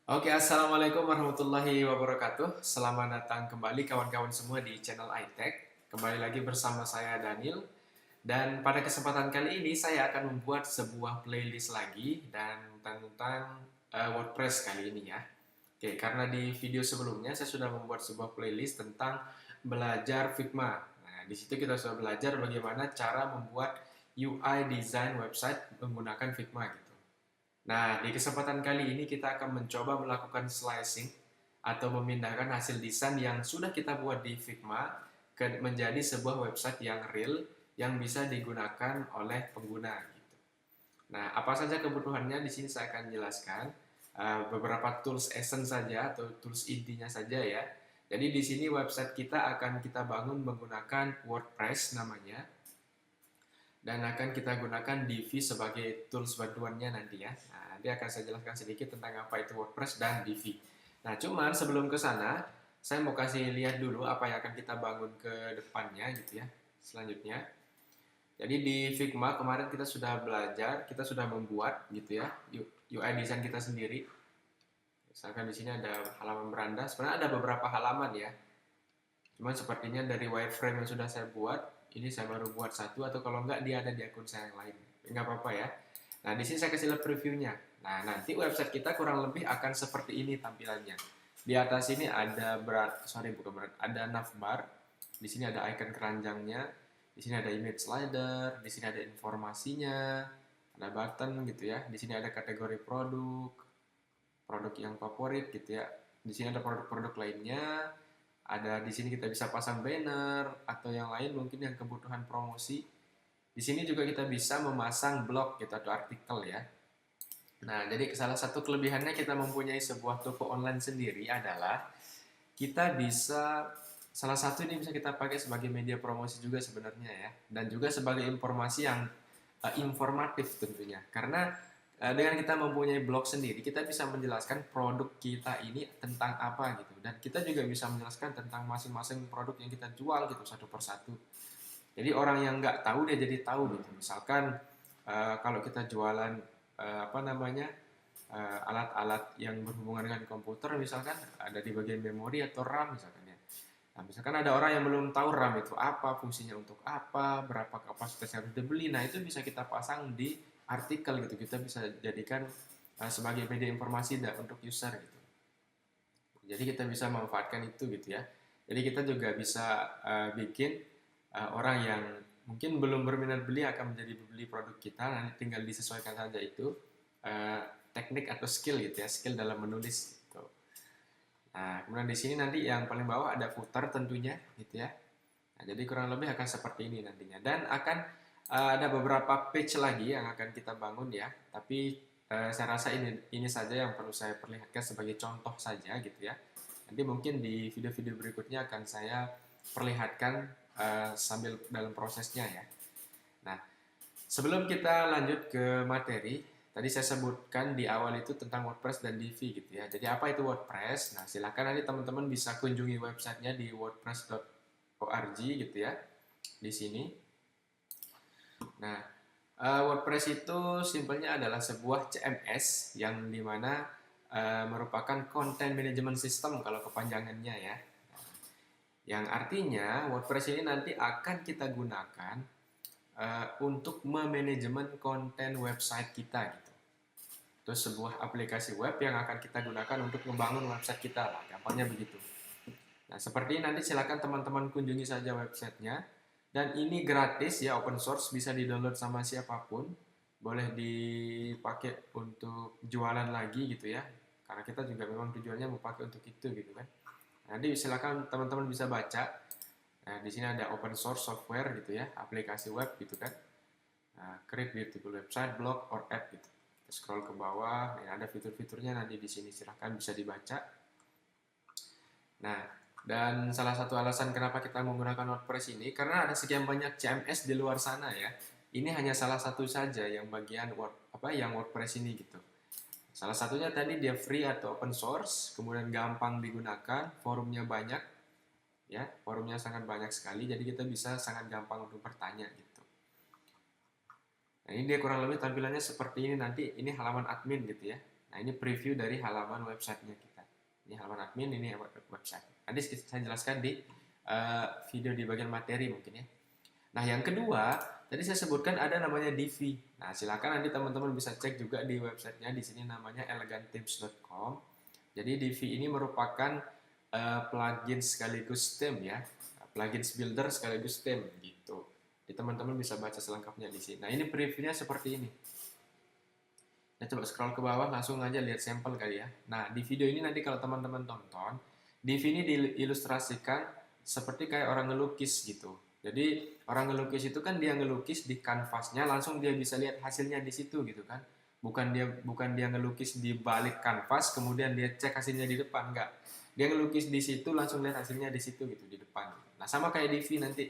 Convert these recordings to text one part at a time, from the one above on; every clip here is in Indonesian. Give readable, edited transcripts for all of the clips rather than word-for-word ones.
Oke, assalamualaikum warahmatullahi wabarakatuh. Selamat datang kembali kawan-kawan semua di channel iTech. Kembali lagi bersama saya Daniel. Dan pada kesempatan kali ini saya akan membuat sebuah playlist lagi dan tentang WordPress kali ini ya. Oke, karena di video sebelumnya saya sudah membuat sebuah playlist tentang belajar Figma. Nah, di situ kita sudah belajar bagaimana cara membuat UI design website menggunakan Figma gitu. Nah, di kesempatan kali ini kita akan mencoba melakukan slicing atau memindahkan hasil desain yang sudah kita buat di Figma menjadi sebuah website yang real yang bisa digunakan oleh pengguna gitu. Nah, apa saja kebutuhannya di sini saya akan jelaskan beberapa tools essence saja atau tools intinya saja ya. Jadi di sini website kita akan kita bangun menggunakan WordPress namanya dan akan kita gunakan Divi sebagai tools bantuannya nanti ya. Nah, nanti akan saya jelaskan sedikit tentang apa itu WordPress dan Divi. Nah, cuman sebelum ke sana, saya mau kasih lihat dulu apa yang akan kita bangun ke depannya gitu ya. Selanjutnya, jadi di Figma kemarin kita sudah belajar, kita sudah membuat gitu ya UI design kita sendiri. Misalkan di sini ada halaman beranda, sebenarnya ada beberapa halaman ya. Cuman sepertinya dari wireframe yang sudah saya buat, ini saya baru buat satu atau kalau enggak dia ada di akun saya yang lain. Enggak apa-apa ya. Nah, di sini saya kasih lihat previewnya. Nah, nanti website kita kurang lebih akan seperti ini tampilannya. Di atas ini ada ada navbar. Di sini ada icon keranjangnya. Di sini ada image slider, di sini ada informasinya, ada button gitu ya. Di sini ada kategori produk, produk yang favorit gitu ya. Di sini ada produk-produk lainnya, ada di sini kita bisa pasang banner atau yang lain mungkin yang kebutuhan promosi. Di sini juga kita bisa memasang blog gitu atau artikel ya. Nah, jadi salah satu kelebihannya kita mempunyai sebuah toko online sendiri adalah kita bisa salah satu ini bisa kita pakai sebagai media promosi juga sebenarnya ya, dan juga sebagai informasi yang informatif tentunya. Karena dengan kita mempunyai blog sendiri, kita bisa menjelaskan produk kita ini tentang apa gitu, dan kita juga bisa menjelaskan tentang masing-masing produk yang kita jual gitu satu persatu. Jadi orang yang nggak tahu dia jadi tahu gitu. Misalkan kalau kita jualan apa namanya alat-alat yang berhubungan dengan komputer, misalkan ada di bagian memori atau RAM misalkan ya. Nah, misalkan ada orang yang belum tahu RAM itu apa, fungsinya untuk apa, berapa kapasitas yang harus dibeli. Nah, itu bisa kita pasang di artikel gitu. Kita bisa jadikan sebagai media informasi untuk user gitu. Jadi kita bisa memanfaatkan itu gitu ya. Jadi kita juga bisa bikin orang yang mungkin belum berminat beli akan menjadi beli produk kita, nanti tinggal disesuaikan saja itu uh, teknik atau skill gitu ya, skill dalam menulis gitu. Nah, kemudian di sini nanti yang paling bawah ada footer tentunya gitu ya. Nah, jadi kurang lebih akan seperti ini nantinya, dan akan ada beberapa page lagi yang akan kita bangun ya. Tapi saya rasa ini saja yang perlu saya perlihatkan sebagai contoh saja gitu ya. Nanti mungkin di video-video berikutnya akan saya perlihatkan sambil dalam prosesnya ya. Nah, sebelum kita lanjut ke materi, tadi saya sebutkan di awal itu tentang WordPress dan Divi gitu ya. Jadi apa itu WordPress? Nah, silakan nanti teman-teman bisa kunjungi websitenya di wordpress.org gitu ya. Di sini. Nah, WordPress itu simpelnya adalah sebuah CMS yang dimana merupakan Content Management System kalau kepanjangannya ya. Yang artinya WordPress ini nanti akan kita gunakan untuk memanajemen konten website kita gitu. Itu sebuah aplikasi web yang akan kita gunakan untuk membangun website kita lah, gampangnya begitu. Nah, seperti ini nanti silakan teman-teman kunjungi saja websitenya. Dan ini gratis ya, open source, bisa di-download sama siapapun. Boleh dipakai untuk jualan lagi gitu ya. Karena kita juga memang tujuannya mau pakai untuk itu gitu kan. Nanti silakan teman-teman bisa baca. Nah, di sini ada open source software gitu ya, aplikasi web gitu kan. Nah, create beautiful website, blog, or app gitu. Kita scroll ke bawah, ya ada fitur-fiturnya nanti di sini silahkan bisa dibaca. Nah, dan salah satu alasan kenapa kita menggunakan WordPress ini karena ada sekian banyak CMS di luar sana ya. Ini hanya salah satu saja yang bagian yang WordPress ini gitu. Salah satunya tadi dia free atau open source, kemudian gampang digunakan, forumnya banyak, ya forumnya sangat banyak sekali, jadi kita bisa sangat gampang untuk bertanya gitu. Nah, ini dia kurang lebih tampilannya seperti ini nanti, ini halaman admin gitu ya. Nah, ini preview dari halaman websitenya kita. Ini halaman admin, ini website. Nanti saya jelaskan di video di bagian materi mungkin ya. Nah, yang kedua, tadi saya sebutkan ada namanya Divi. Nah, silakan nanti teman-teman bisa cek juga di websitenya. Di sini namanya elegantips.com. Jadi Divi ini merupakan plugin sekaligus theme ya, plugins builder sekaligus theme gitu. Jadi teman-teman bisa baca selengkapnya di sini. Nah, ini previewnya seperti ini. Nah, coba scroll ke bawah, langsung aja lihat sampel kali ya. Nah, di video ini nanti kalau teman-teman tonton, Divi ini diilustrasikan seperti kayak orang ngelukis gitu. Jadi orang ngelukis itu kan dia ngelukis di kanvasnya, langsung dia bisa lihat hasilnya di situ gitu kan. Bukan dia ngelukis di balik kanvas, kemudian dia cek hasilnya di depan, enggak. Dia ngelukis di situ, langsung lihat hasilnya di situ gitu, di depan. Nah, sama kayak Divi nanti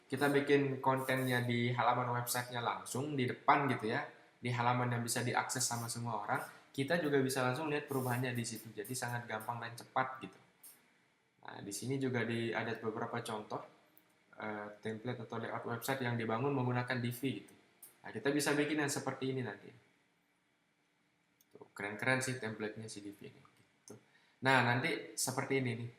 kita bikin kontennya di halaman websitenya langsung di depan gitu ya, di halaman yang bisa diakses sama semua orang, kita juga bisa langsung lihat perubahannya di situ. Jadi sangat gampang dan cepat gitu. Nah, di sini juga ada beberapa contoh template atau layout website yang dibangun menggunakan Divi gitu. Nah, kita bisa bikin yang seperti ini nanti. Tuh, keren-keren sih template-nya si Divi ini. Gitu. Nah, nanti seperti ini nih.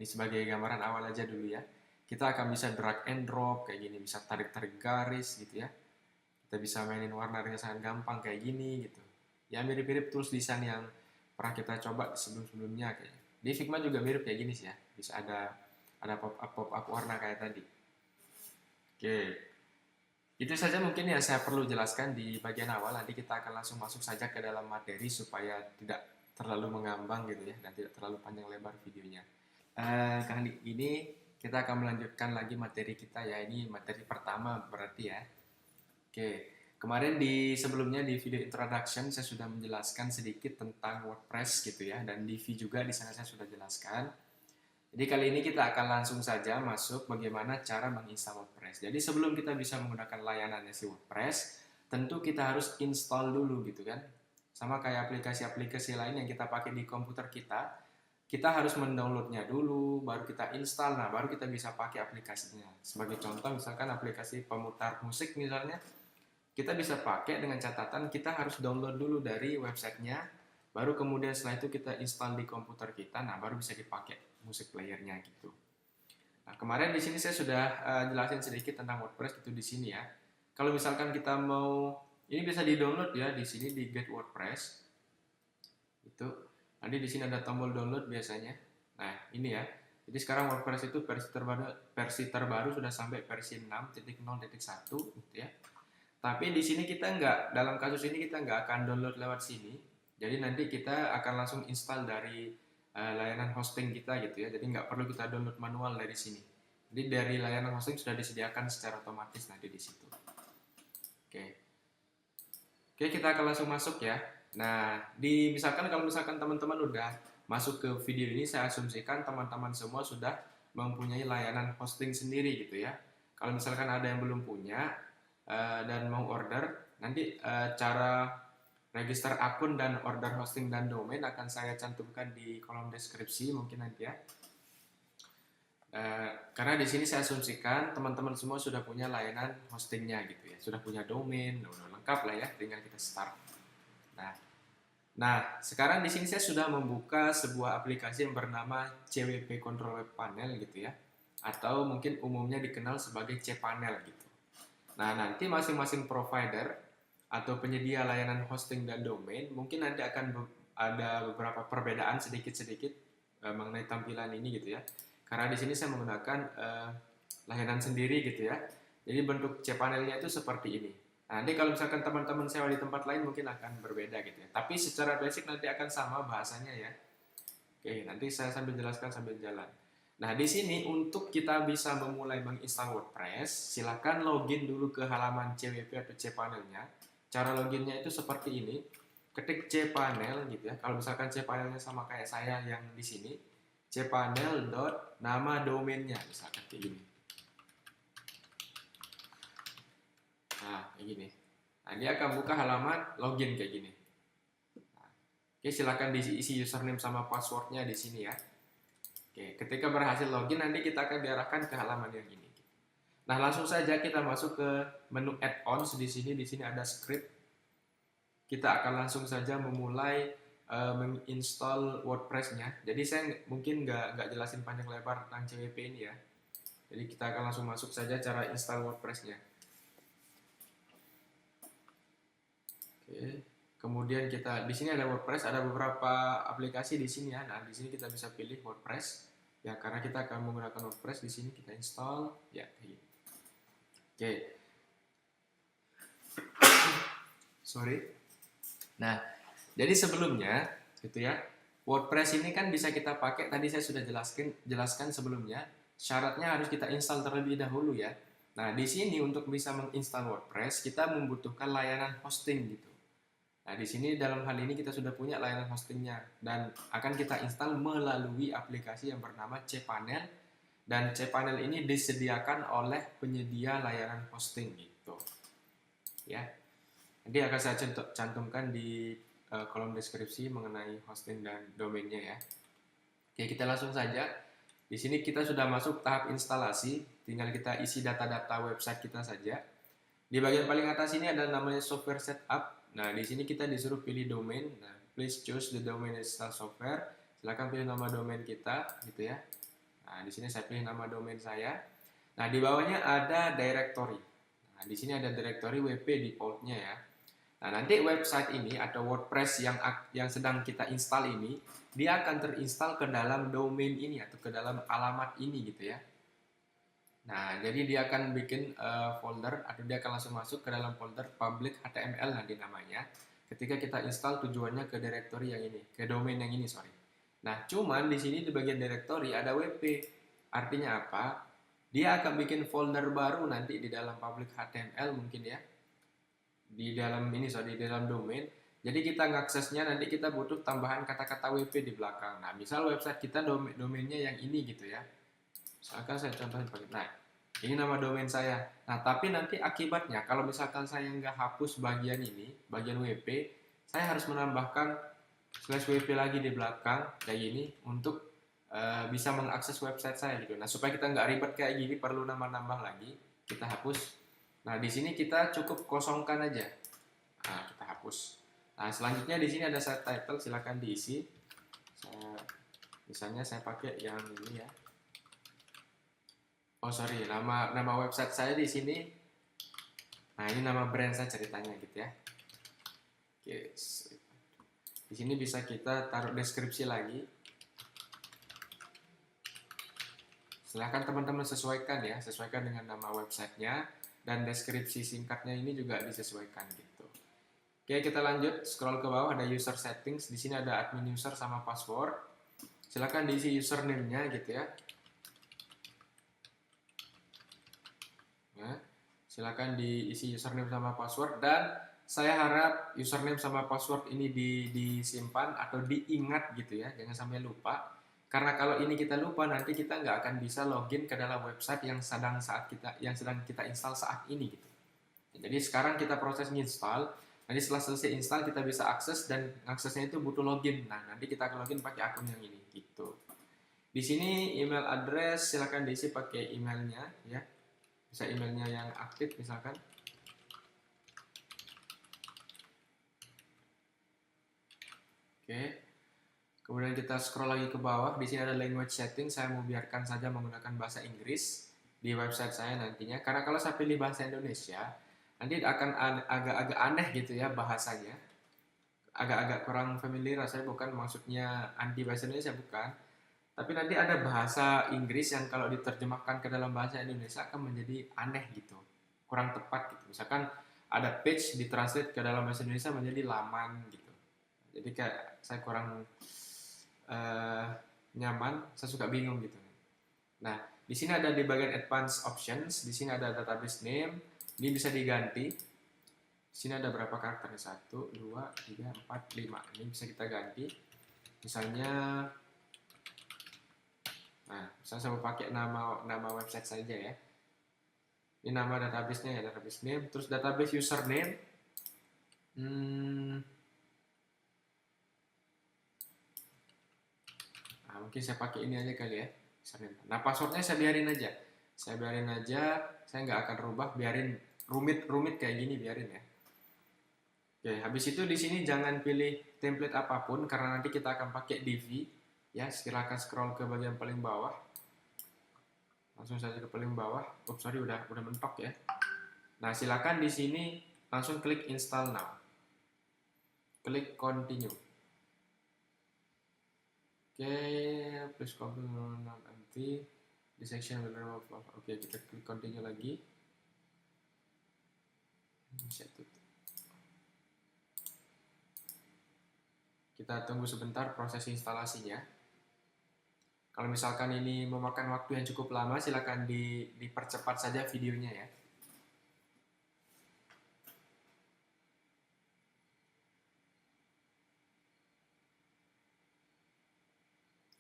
Ini sebagai gambaran awal aja dulu ya. Kita akan bisa drag and drop kayak gini, bisa tarik-tarik garis gitu ya. Kita bisa mainin warna dengan sangat gampang kayak gini gitu. Ya mirip-mirip tools desain yang pernah kita coba sebelum-sebelumnya kayaknya. Di Figma juga mirip kayak gini sih ya. Bisa ada pop-up warna kayak tadi. Oke. Itu saja mungkin yang saya perlu jelaskan di bagian awal. Nanti kita akan langsung masuk saja ke dalam materi supaya tidak terlalu mengambang gitu ya dan tidak terlalu panjang lebar videonya. Kali ini kita akan melanjutkan lagi materi kita ya. Ini materi pertama berarti ya. Oke, kemarin sebelumnya di video introduction saya sudah menjelaskan sedikit tentang WordPress gitu ya, dan Divi juga di sana saya sudah jelaskan. Jadi kali ini kita akan langsung saja masuk bagaimana cara menginstal WordPress. Jadi sebelum kita bisa menggunakan layanannya si WordPress, tentu kita harus install dulu gitu kan. Sama kayak aplikasi-aplikasi lain yang kita pakai di komputer kita harus mendownloadnya dulu, baru kita install, nah baru kita bisa pakai aplikasinya. Sebagai contoh misalkan aplikasi pemutar musik misalnya, kita bisa pakai dengan catatan kita harus download dulu dari websitenya, baru kemudian setelah itu kita install di komputer kita, nah baru bisa dipakai musik playernya gitu. Nah, kemarin di sini saya sudah jelasin sedikit tentang WordPress itu di sini ya. Kalau misalkan kita mau, ini bisa di-download ya di sini di Get WordPress. Itu nanti di sini ada tombol download biasanya. Nah, ini ya. Jadi sekarang WordPress itu versi terbaru sudah sampai versi 6.0.1 gitu ya. Tapi di sini kita dalam kasus ini kita nggak akan download lewat sini. Jadi nanti kita akan langsung install dari layanan hosting kita gitu ya. Jadi nggak perlu kita download manual dari sini. Jadi dari layanan hosting sudah disediakan secara otomatis nanti di situ. Oke, kita akan langsung masuk ya. Nah, kalau misalkan teman-teman udah masuk ke video ini, saya asumsikan teman-teman semua sudah mempunyai layanan hosting sendiri gitu ya. Kalau misalkan ada yang belum punya dan mau order, nanti cara register akun dan order hosting dan domain akan saya cantumkan di kolom deskripsi mungkin nanti ya. Karena di sini saya asumsikan teman-teman semua sudah punya layanan hostingnya gitu ya, sudah punya domain, udah lengkap lah ya, tinggal kita start. Nah, sekarang di sini saya sudah membuka sebuah aplikasi yang bernama CWP Control Web Panel gitu ya, atau mungkin umumnya dikenal sebagai cPanel gitu. Nah, nanti masing-masing provider atau penyedia layanan hosting dan domain mungkin nanti akan ada beberapa perbedaan sedikit-sedikit mengenai tampilan ini gitu ya. Karena di sini saya menggunakan layanan sendiri gitu ya. Jadi bentuk cPanelnya itu seperti ini. Nah, nanti kalau misalkan teman-teman sewa di tempat lain mungkin akan berbeda gitu ya. Tapi secara basic nanti akan sama bahasanya ya. Oke, nanti saya sambil jelaskan sambil jalan. Nah, di sini untuk kita bisa memulai menginstal WordPress, silakan login dulu ke halaman CWP atau cPanelnya. Cara loginnya itu seperti ini. Ketik cPanel gitu ya. Kalau misalkan cPanelnya sama kayak saya yang di sini, cPanel nama domainnya misalkan kayak gini. Nah, kayak gini. Nah, dia akan buka halaman login kayak gini. Nah, oke, silakan diisi username sama passwordnya di sini ya. Oke, ketika berhasil login nanti kita akan diarahkan ke halaman yang ini. Nah, langsung saja kita masuk ke menu add-ons di sini. Di sini ada script. Kita akan langsung saja memulai menginstall WordPress-nya. Jadi saya mungkin nggak jelasin panjang lebar tentang CWP ini ya. Jadi kita akan langsung masuk saja cara install WordPress-nya. Oke. Kemudian kita di sini ada WordPress, ada beberapa aplikasi di sini ya. Nah, di sini kita bisa pilih WordPress. Ya, karena kita akan menggunakan WordPress di sini kita install ya kayak gini. Oke. Sorry. Nah, jadi sebelumnya gitu ya. WordPress ini kan bisa kita pakai, tadi saya sudah jelaskan sebelumnya. Syaratnya harus kita install terlebih dahulu ya. Nah, di sini untuk bisa menginstal WordPress, kita membutuhkan layanan hosting gitu. Nah, di sini dalam hal ini kita sudah punya layanan hostingnya dan akan kita install melalui aplikasi yang bernama cPanel, dan cPanel ini disediakan oleh penyedia layanan hosting gitu. Ya. Nanti akan saya cantumkan di kolom deskripsi mengenai hosting dan domainnya ya. Oke, kita langsung saja. Di sini kita sudah masuk tahap instalasi, tinggal kita isi data-data website kita saja. Di bagian paling atas ini ada namanya software setup. Nah, di sini kita disuruh pilih domain. Nah, please choose the domain install software. Silakan pilih nama domain kita, gitu ya. Nah, di sini saya pilih nama domain saya. Nah, di bawahnya ada directory. Nah, di sini ada directory WP defaultnya ya. Nah, nanti website ini atau WordPress yang sedang kita install ini, dia akan terinstall ke dalam domain ini atau ke dalam alamat ini gitu ya. Nah, jadi dia akan bikin folder atau dia akan langsung masuk ke dalam folder public HTML nanti namanya. Ketika kita install tujuannya ke directory yang ini, ke domain yang ini, sorry. Nah, cuman di sini di bagian directory ada WP. Artinya apa? Dia akan bikin folder baru nanti di dalam public HTML mungkin ya. Di dalam ini, sorry, di dalam domain. Jadi kita ngaksesnya nanti kita butuh tambahan kata-kata WP di belakang. Nah, misal website kita domainnya yang ini gitu ya. Misalkan saya contohin pakai, nah ini nama domain saya. Nah, tapi nanti akibatnya kalau misalkan saya nggak hapus bagian ini, bagian WP, saya harus menambahkan slash WP lagi di belakang kayak gini untuk bisa mengakses website saya gitu. Nah, supaya kita nggak ribet kayak gini, perlu nambah-nambah lagi, kita hapus. Nah, di sini kita cukup kosongkan aja. Nah, kita hapus. Nah, selanjutnya di sini ada set title, silakan diisi. Misalnya saya pakai yang ini ya. Oh sorry, nama website saya di sini. Nah, ini nama brand saya ceritanya gitu ya. Oke, di sini bisa kita taruh deskripsi lagi. Silahkan teman-teman sesuaikan ya, sesuaikan dengan nama websitenya, dan deskripsi singkatnya ini juga disesuaikan gitu. Oke, kita lanjut, scroll ke bawah ada user settings. Di sini ada admin user sama password. Silahkan diisi username-nya gitu ya. Nah, silakan diisi username sama password, dan saya harap username sama password ini disimpan atau diingat gitu ya, jangan sampai lupa. Karena kalau ini kita lupa, nanti kita nggak akan bisa login ke dalam website yang sedang kita install saat ini gitu. Jadi sekarang kita proses install. Nanti setelah selesai install kita bisa akses, dan aksesnya itu butuh login. Nah, nanti kita akan login pakai akun yang ini gitu. Di sini email address silakan diisi pakai emailnya ya. Bisa emailnya yang aktif misalkan. Oke. Kemudian kita scroll lagi ke bawah. Di sini ada language setting. Saya mau biarkan saja menggunakan bahasa Inggris di website saya nantinya. Karena kalau saya pilih bahasa Indonesia, nanti akan agak-agak aneh gitu ya bahasanya. Agak-agak kurang familiar. Saya bukan maksudnya anti bahasa Indonesia, bukan. Tapi nanti ada bahasa Inggris yang kalau diterjemahkan ke dalam bahasa Indonesia akan menjadi aneh gitu, kurang tepat gitu. Misalkan ada page ditranslate ke dalam bahasa Indonesia menjadi laman gitu. Jadi kayak saya kurang nyaman, saya suka bingung gitu. Nah, di sini ada di bagian advanced options, di sini ada database name, ini bisa diganti. Di sini ada berapa karakternya? 1, 2, 3, 4, 5. Ini bisa kita ganti. Misalnya nah, saya mau pakai nama website saja ya. Ini nama database-nya ya, database name, terus database username. Nah, mungkin saya pakai ini aja kali ya, username. Nah, passwordnya saya biarin aja. Saya nggak akan rubah, biarin rumit kayak gini biarin ya. Oke, habis itu di sini jangan pilih template apapun karena nanti kita akan pakai Divi. Ya, silakan scroll ke bagian paling bawah. Langsung saja ke paling bawah. Oh, sorry, udah mentok ya. Nah, silakan di sini langsung klik install now. Klik continue. Oke, please confirm nanti di section will remove. Oke, kita klik continue lagi. Kita tunggu sebentar proses instalasinya. Kalau misalkan ini memakan waktu yang cukup lama, silakan dipercepat saja videonya ya.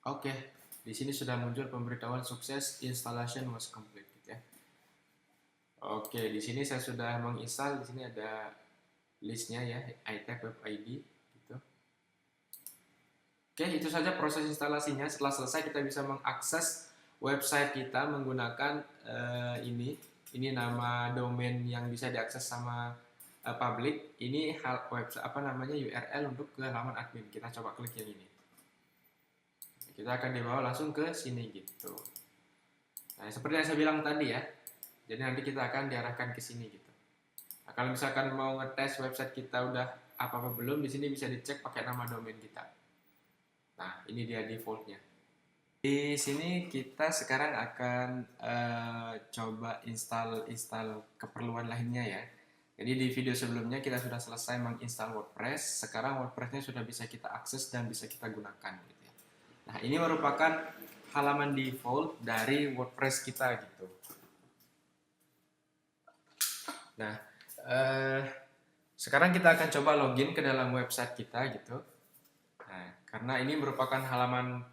Oke, di sini sudah muncul pemberitahuan sukses installation was complete ya. Oke, di sini saya sudah menginstal. Di sini ada listnya ya, iTech Web ID gitu. Oke, itu saja proses instalasinya. Setelah selesai kita bisa mengakses website kita menggunakan ini nama domain yang bisa diakses sama public. Ini website URL untuk ke halaman admin. Kita coba klik yang ini. Kita akan dibawa langsung ke sini gitu. Nah, seperti yang saya bilang tadi ya. Jadi nanti kita akan diarahkan ke sini gitu. Nah, kalau misalkan mau ngetes website kita udah apa-apa belum, di sini bisa dicek pakai nama domain kita. Nah, ini dia defaultnya. Di sini kita sekarang akan coba install keperluan lainnya ya. Jadi di video sebelumnya kita sudah selesai menginstal WordPress. Sekarang WordPress-nya sudah bisa kita akses dan bisa kita gunakan gitu ya. Nah, ini merupakan halaman default dari WordPress kita gitu. Nah, sekarang kita akan coba login ke dalam website kita gitu. Nah, karena ini merupakan halaman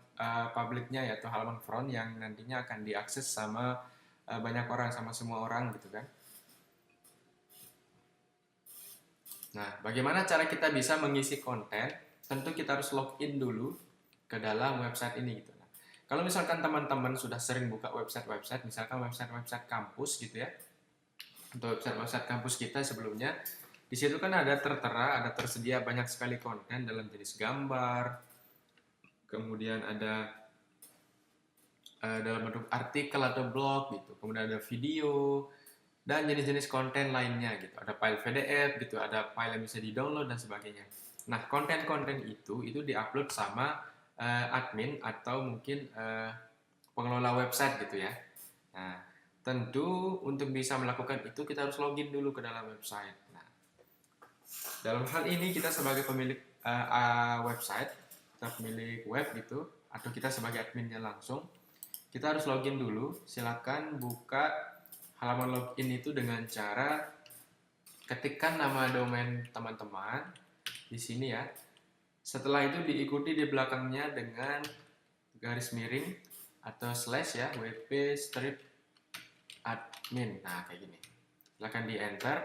publiknya yaitu halaman front yang nantinya akan diakses sama banyak orang, sama semua orang gitu kan. Nah, bagaimana cara kita bisa mengisi konten? Tentu kita harus login dulu ke dalam website ini gitu. Nah, kalau misalkan teman-teman sudah sering buka website-website, misalkan website-website kampus gitu ya, untuk website-website kampus kita sebelumnya, di situ kan ada tersedia banyak sekali konten dalam jenis gambar, kemudian ada dalam bentuk artikel atau blog gitu, kemudian ada video dan jenis-jenis konten lainnya gitu. Ada file PDF gitu, ada file yang bisa di-download dan sebagainya. Nah, konten-konten itu diupload sama admin atau mungkin pengelola website gitu ya. Nah, tentu untuk bisa melakukan itu kita harus login dulu ke dalam website. Nah, dalam hal ini kita sebagai pemilik website, kita pemilik web gitu, atau kita sebagai adminnya langsung, kita harus login dulu. Silakan buka halaman login itu dengan cara ketikkan nama domain teman-teman di sini ya. Setelah itu diikuti di belakangnya dengan garis miring atau slash ya, wp strip admin. Nah, kayak gini. Silakan di enter.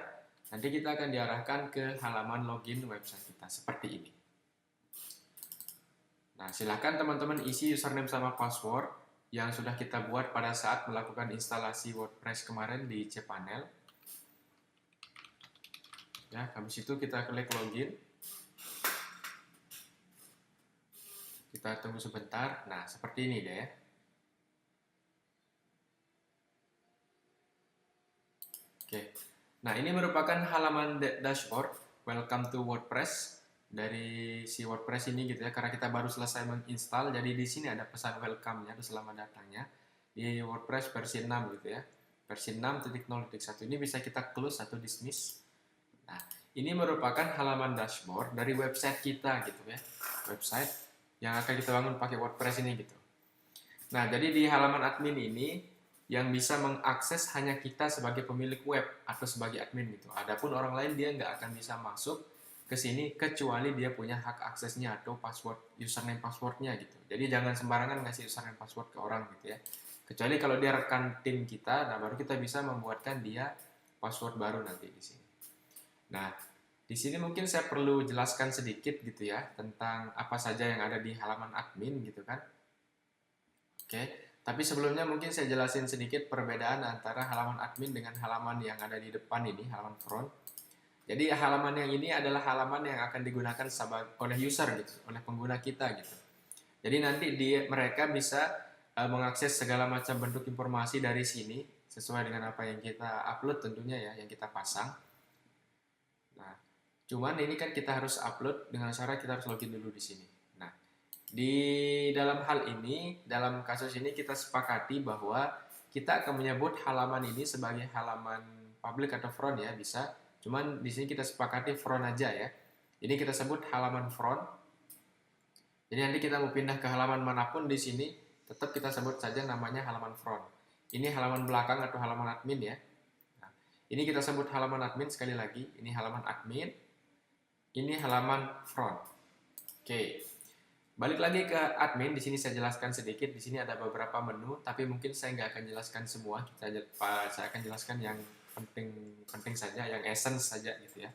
Nanti kita akan diarahkan ke halaman login website kita seperti ini. Nah, silakan teman-teman isi username sama password yang sudah kita buat pada saat melakukan instalasi WordPress kemarin di cPanel. Ya, habis itu kita klik login. Kita tunggu sebentar. Nah, seperti ini deh ya. Oke. Nah, ini merupakan halaman dashboard Welcome to WordPress dari si WordPress ini gitu ya. Karena kita baru selesai menginstal, jadi di sini ada pesan welcome-nya atau selamat datangnya di WordPress versi 6 gitu ya. Versi 6.0.1 ini bisa kita close atau dismiss. Nah, ini merupakan halaman dashboard dari website kita gitu ya. Website yang akan kita bangun pakai WordPress ini gitu. Nah, jadi di halaman admin ini yang bisa mengakses hanya kita sebagai pemilik web atau sebagai admin gitu. Adapun orang lain dia nggak akan bisa masuk ke sini kecuali dia punya hak aksesnya atau password, username passwordnya gitu. Jadi jangan sembarangan ngasih username password ke orang gitu ya. Kecuali kalau dia rekan tim kita, nah baru kita bisa membuatkan dia password baru nanti di sini. Nah, di sini mungkin saya perlu jelaskan sedikit gitu ya tentang apa saja yang ada di halaman admin gitu kan. Oke. Tapi sebelumnya mungkin saya jelasin sedikit perbedaan antara halaman admin dengan halaman yang ada di depan ini, halaman front. Jadi halaman yang ini adalah halaman yang akan digunakan oleh user gitu, oleh pengguna kita gitu. Jadi nanti mereka bisa mengakses segala macam bentuk informasi dari sini sesuai dengan apa yang kita upload tentunya ya, yang kita pasang. Nah, cuman ini kan kita harus upload dengan cara kita harus login dulu di sini. Nah, di dalam hal ini, dalam kasus ini kita sepakati bahwa kita akan menyebut halaman ini sebagai halaman public atau front ya, bisa. Cuman di sini kita sepakati front aja ya. Ini kita sebut halaman front. Jadi nanti kita mau pindah ke halaman manapun di sini, tetap kita sebut saja namanya halaman front. Ini halaman belakang atau halaman admin ya. Nah, ini kita sebut halaman admin sekali lagi. Ini halaman admin. Ini halaman front. Oke. Balik lagi ke admin, di sini saya jelaskan sedikit. Di sini ada beberapa menu, tapi mungkin saya nggak akan jelaskan semua. Saya akan jelaskan yang penting saja, yang essence saja gitu ya.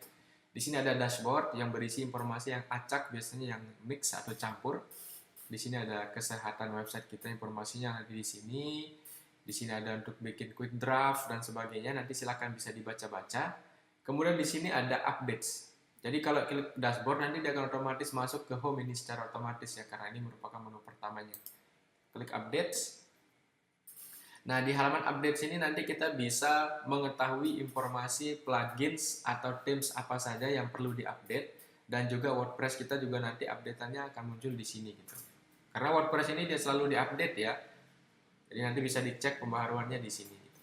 Di sini ada dashboard yang berisi informasi yang acak, biasanya yang mix atau campur. Di sini ada kesehatan website kita, informasinya ada di sini. Di sini ada untuk bikin quick draft dan sebagainya. Nanti silakan bisa dibaca-baca. Kemudian di sini ada updates. Jadi kalau klik dashboard nanti dia akan otomatis masuk ke home ini secara otomatis ya, karena ini merupakan menu pertamanya. Klik updates. Nah, di halaman updates ini nanti kita bisa mengetahui informasi plugins atau themes apa saja yang perlu diupdate, dan juga WordPress kita juga nanti update-annya akan muncul di sini gitu. Karena WordPress ini dia selalu diupdate ya. Jadi nanti bisa dicek pembaharuannya di sini gitu.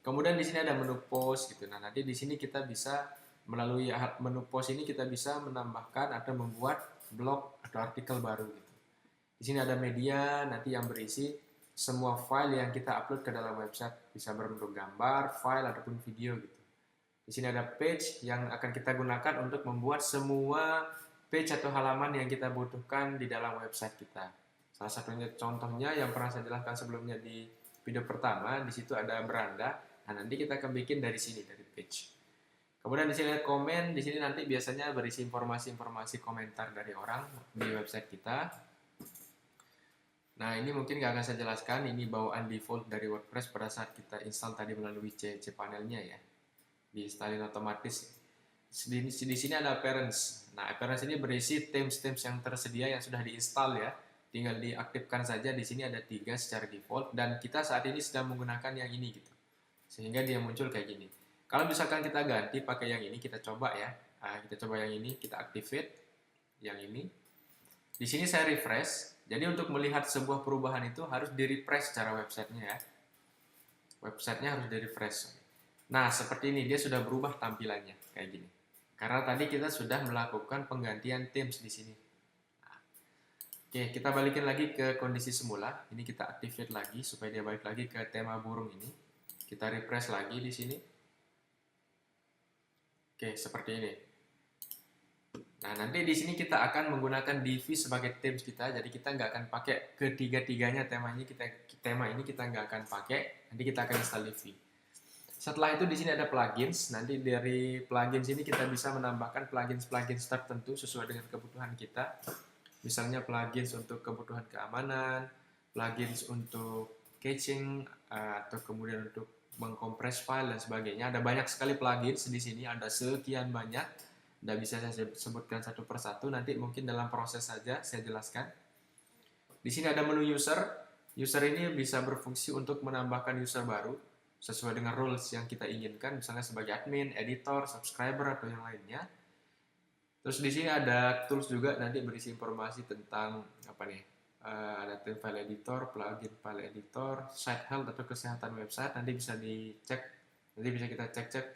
Kemudian di sini ada menu post gitu. Nah, nanti di sini kita bisa melalui menu post ini kita bisa menambahkan atau membuat blog atau artikel baru gitu. Di sini ada media nanti yang berisi semua file yang kita upload ke dalam website, bisa berbentuk gambar, file ataupun video gitu. Di sini ada page yang akan kita gunakan untuk membuat semua page atau halaman yang kita butuhkan di dalam website kita. Salah satunya contohnya yang pernah saya jelaskan sebelumnya di video pertama, di situ ada beranda. Nah, nanti kita akan bikin dari sini, dari page. Kemudian di sini ada komen, di sini nanti biasanya berisi informasi-informasi komentar dari orang di website kita. Nah, ini mungkin nggak akan saya jelaskan, ini bawaan default dari WordPress pada saat kita install tadi melalui cpanelnya ya. Diinstalin otomatis. Di sini ada appearance. Nah, appearance ini berisi themes-themes yang tersedia yang sudah diinstal ya. Tinggal diaktifkan saja. Di sini ada 3 secara default dan kita saat ini sedang menggunakan yang ini gitu. Sehingga dia muncul kayak gini. Kalau misalkan kita ganti pakai yang ini, kita coba ya. Nah, kita coba yang ini, kita activate yang ini. Di sini saya refresh. Jadi untuk melihat sebuah perubahan itu harus di-refresh secara websitenya ya. Websitenya harus di-refresh. Nah, seperti ini dia sudah berubah tampilannya kayak gini. Karena tadi kita sudah melakukan penggantian themes di sini. Nah, oke, kita balikin lagi ke kondisi semula. Ini kita activate lagi supaya dia balik lagi ke tema burung ini. Kita refresh lagi di sini. Oke, seperti ini. Nah, nanti di sini kita akan menggunakan Divi sebagai themes kita. Jadi kita nggak akan pakai ketiga-tiganya tema ini kita nggak akan pakai. Nanti kita akan install Divi. Setelah itu di sini ada plugins. Nanti dari plugins ini kita bisa menambahkan plugins tertentu sesuai dengan kebutuhan kita. Misalnya plugins untuk kebutuhan keamanan, plugins untuk caching, atau kemudian untuk mengkompres file dan sebagainya. Ada banyak sekali plugins di sini, ada sekian banyak. Tidak bisa saya sebutkan satu persatu, nanti mungkin dalam proses saja saya jelaskan. Di sini ada menu user. User ini bisa berfungsi untuk menambahkan user baru sesuai dengan rules yang kita inginkan, misalnya sebagai admin, editor, subscriber atau yang lainnya. Terus di sini ada tools juga, nanti berisi informasi tentang apa nih? Ada theme file editor, plugin file editor, site health atau kesehatan website. Nanti bisa dicek, nanti bisa kita cek-cek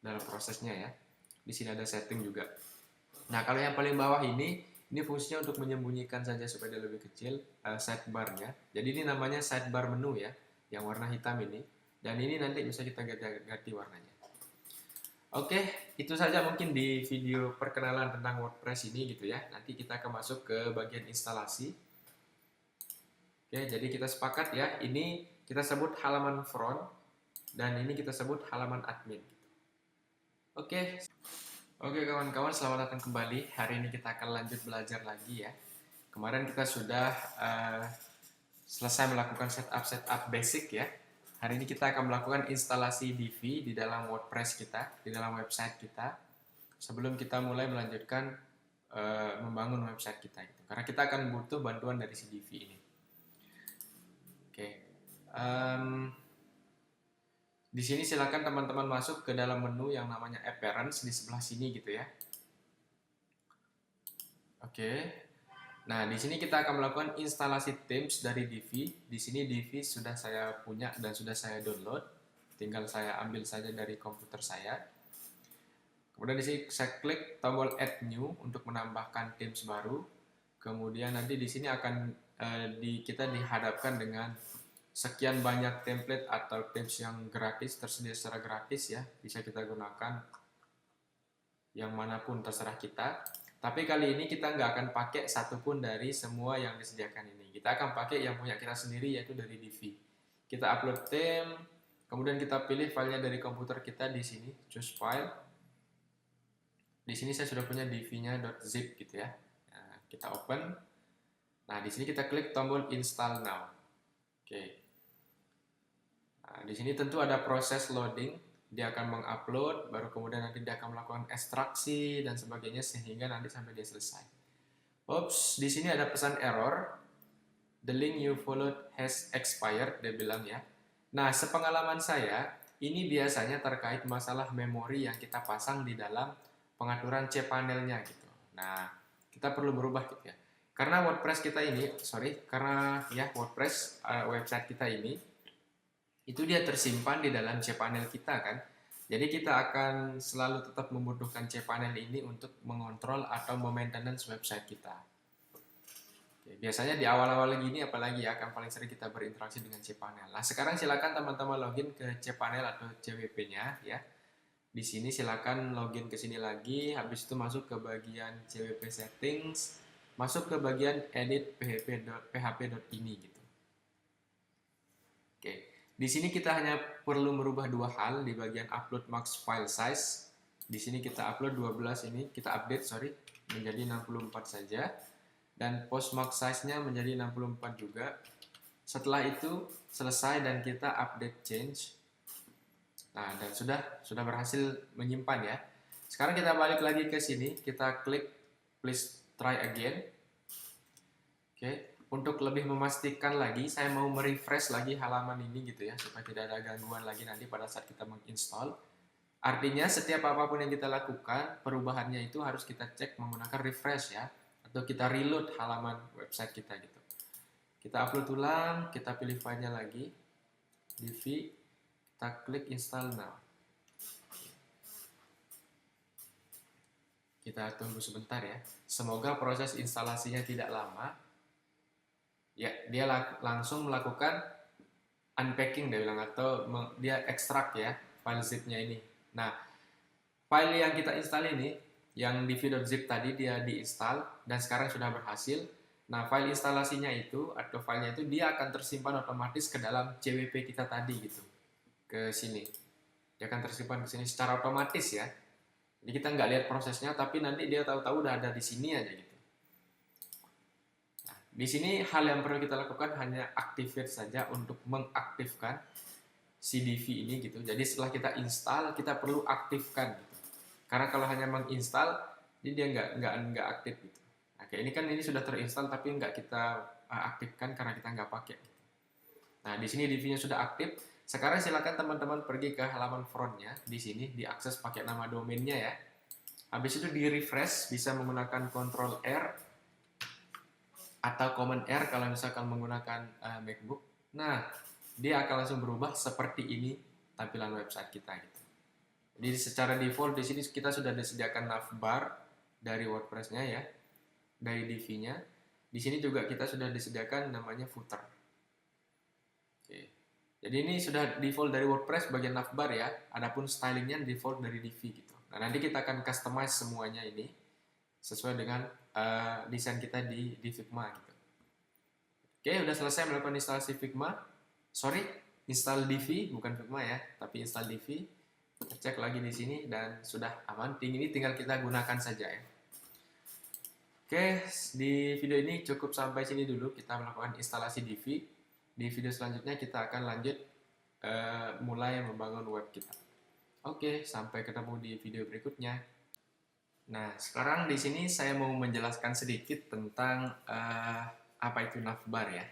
dalam prosesnya ya. Di sini ada setting juga. Nah, kalau yang paling bawah ini fungsinya untuk menyembunyikan saja supaya dia lebih kecil, sidebar-nya. Jadi ini namanya sidebar menu ya, yang warna hitam ini. Dan ini nanti bisa kita ganti warnanya. Oke, itu saja mungkin di video perkenalan tentang WordPress ini gitu ya. Nanti kita akan masuk ke bagian instalasi. Oke, jadi kita sepakat ya, ini kita sebut halaman front dan ini kita sebut halaman admin. Oke, kawan-kawan, selamat datang kembali. Hari ini kita akan lanjut belajar lagi ya. Kemarin kita sudah selesai melakukan setup basic ya. Hari ini kita akan melakukan instalasi Divi di dalam WordPress kita, di dalam website kita. Sebelum kita mulai melanjutkan membangun website kita, gitu. Karena kita akan butuh bantuan dari si Divi ini. Oke. Di sini silakan teman-teman masuk ke dalam menu yang namanya Appearance di sebelah sini, gitu ya. Oke. Nah, di sini kita akan melakukan instalasi themes dari Divi. Di sini Divi sudah saya punya dan sudah saya download. Tinggal saya ambil saja dari komputer saya. Kemudian di sini saya klik tombol Add New untuk menambahkan themes baru. Kemudian nanti di sini akan kita dihadapkan dengan sekian banyak template atau themes yang gratis, tersedia secara gratis ya. Bisa kita gunakan yang manapun terserah kita. Tapi kali ini kita nggak akan pakai satupun dari semua yang disediakan ini. Kita akan pakai yang punya kita sendiri, yaitu dari Divi. Kita upload theme, kemudian kita pilih filenya dari komputer kita di sini, choose file. Di sini saya sudah punya divi-nya .zip gitu ya. Nah, kita open. Nah, di sini kita klik tombol install now. Oke. Nah, di sini tentu ada proses loading. Dia akan mengupload, baru kemudian nanti dia akan melakukan ekstraksi dan sebagainya sehingga nanti sampai dia selesai. Oops, di sini ada pesan error. The link you followed has expired, dia bilang ya. Nah, sepengalaman saya, ini biasanya terkait masalah memori yang kita pasang di dalam pengaturan cPanel-nya gitu. Nah, kita perlu berubah gitu ya. Karena WordPress kita ini, WordPress website kita ini itu dia tersimpan di dalam cPanel kita kan. Jadi kita akan selalu tetap membutuhkan cPanel ini untuk mengontrol atau maintenance website kita. Oke, biasanya di awal-awal gini apalagi ya akan paling sering kita berinteraksi dengan cPanel. Nah, sekarang silakan teman-teman login ke cPanel atau CWP-nya ya. Di sini silakan login ke sini lagi, habis itu masuk ke bagian CWP settings, masuk ke bagian edit php.ini gitu. Oke. Di sini kita hanya perlu merubah dua hal di bagian upload max file size. Di sini kita upload 12 ini, kita update menjadi 64 saja. Dan post max size-nya menjadi 64 juga. Setelah itu selesai dan kita update change. Nah, dan sudah berhasil menyimpan ya. Sekarang kita balik lagi ke sini, kita klik please try again. Oke. Untuk lebih memastikan lagi, saya mau merefresh lagi halaman ini gitu ya, supaya tidak ada gangguan lagi nanti pada saat kita menginstall. Artinya setiap apapun yang kita lakukan, perubahannya itu harus kita cek menggunakan refresh ya, atau kita reload halaman website kita gitu. Kita upload ulang, kita pilih filenya lagi, Divi, kita klik install now. Kita tunggu sebentar ya. Semoga proses instalasinya tidak lama. Ya, dia langsung melakukan unpacking dia bilang, atau dia ekstrak ya file zip-nya ini. Nah, file yang kita install ini, yang divi.zip tadi dia diinstal dan sekarang sudah berhasil. Nah, file instalasinya itu atau filenya itu dia akan tersimpan otomatis ke dalam CWP kita tadi gitu. Ke sini. Dia akan tersimpan ke sini secara otomatis ya. Jadi kita nggak lihat prosesnya, tapi nanti dia tahu-tahu udah ada di sini aja gitu. Di sini hal yang perlu kita lakukan hanya activate saja untuk mengaktifkan si Divi ini gitu. Jadi setelah kita install, kita perlu aktifkan gitu. Karena kalau hanya menginstal, dia nggak aktif gitu. Oke, ini sudah terinstall tapi nggak kita aktifkan karena kita nggak pakai. Gitu. Nah, di sini Divi-nya sudah aktif. Sekarang silakan teman-teman pergi ke halaman frontnya. Di sini diakses pakai nama domainnya ya. Habis itu di refresh bisa menggunakan Ctrl R atau Command R kalau misalkan menggunakan MacBook. Nah, dia akan langsung berubah seperti ini tampilan website kita gitu. Jadi secara default di sini kita sudah disediakan navbar dari WordPress-nya ya, dari Divi-nya. Di sini juga kita sudah disediakan namanya footer. Oke. Jadi ini sudah default dari WordPress bagian navbar ya. Adapun stylingnya default dari Divi gitu. Nah, nanti kita akan customize semuanya ini sesuai dengan desain kita di Figma gitu. Oke, udah selesai melakukan instalasi Figma. Install Divi, bukan Figma ya, tapi install Divi. Kita cek lagi di sini dan sudah aman. Ini tinggal kita gunakan saja ya. Oke, di video ini cukup sampai sini dulu kita melakukan instalasi Divi. Di video selanjutnya kita akan lanjut mulai membangun web kita. Oke, sampai ketemu di video berikutnya. Nah, sekarang di sini saya mau menjelaskan sedikit tentang apa itu navbar ya.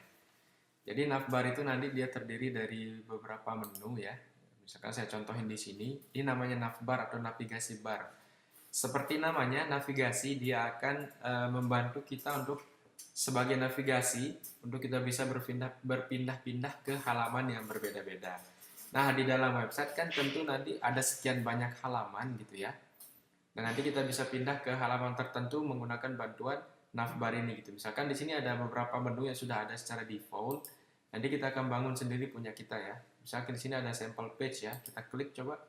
Jadi navbar itu nanti dia terdiri dari beberapa menu ya. Misalkan saya contohin di sini, ini namanya navbar atau navigasi bar. Seperti namanya, navigasi dia akan membantu kita untuk sebagai navigasi untuk kita bisa berpindah-pindah ke halaman yang berbeda-beda. Nah, di dalam website kan tentu nanti ada sekian banyak halaman gitu ya. Dan nanti kita bisa pindah ke halaman tertentu menggunakan bantuan navbar ini gitu. Misalkan di sini ada beberapa menu yang sudah ada secara default. Nanti kita akan bangun sendiri punya kita ya. Misalkan di sini ada sample page ya. Kita klik coba.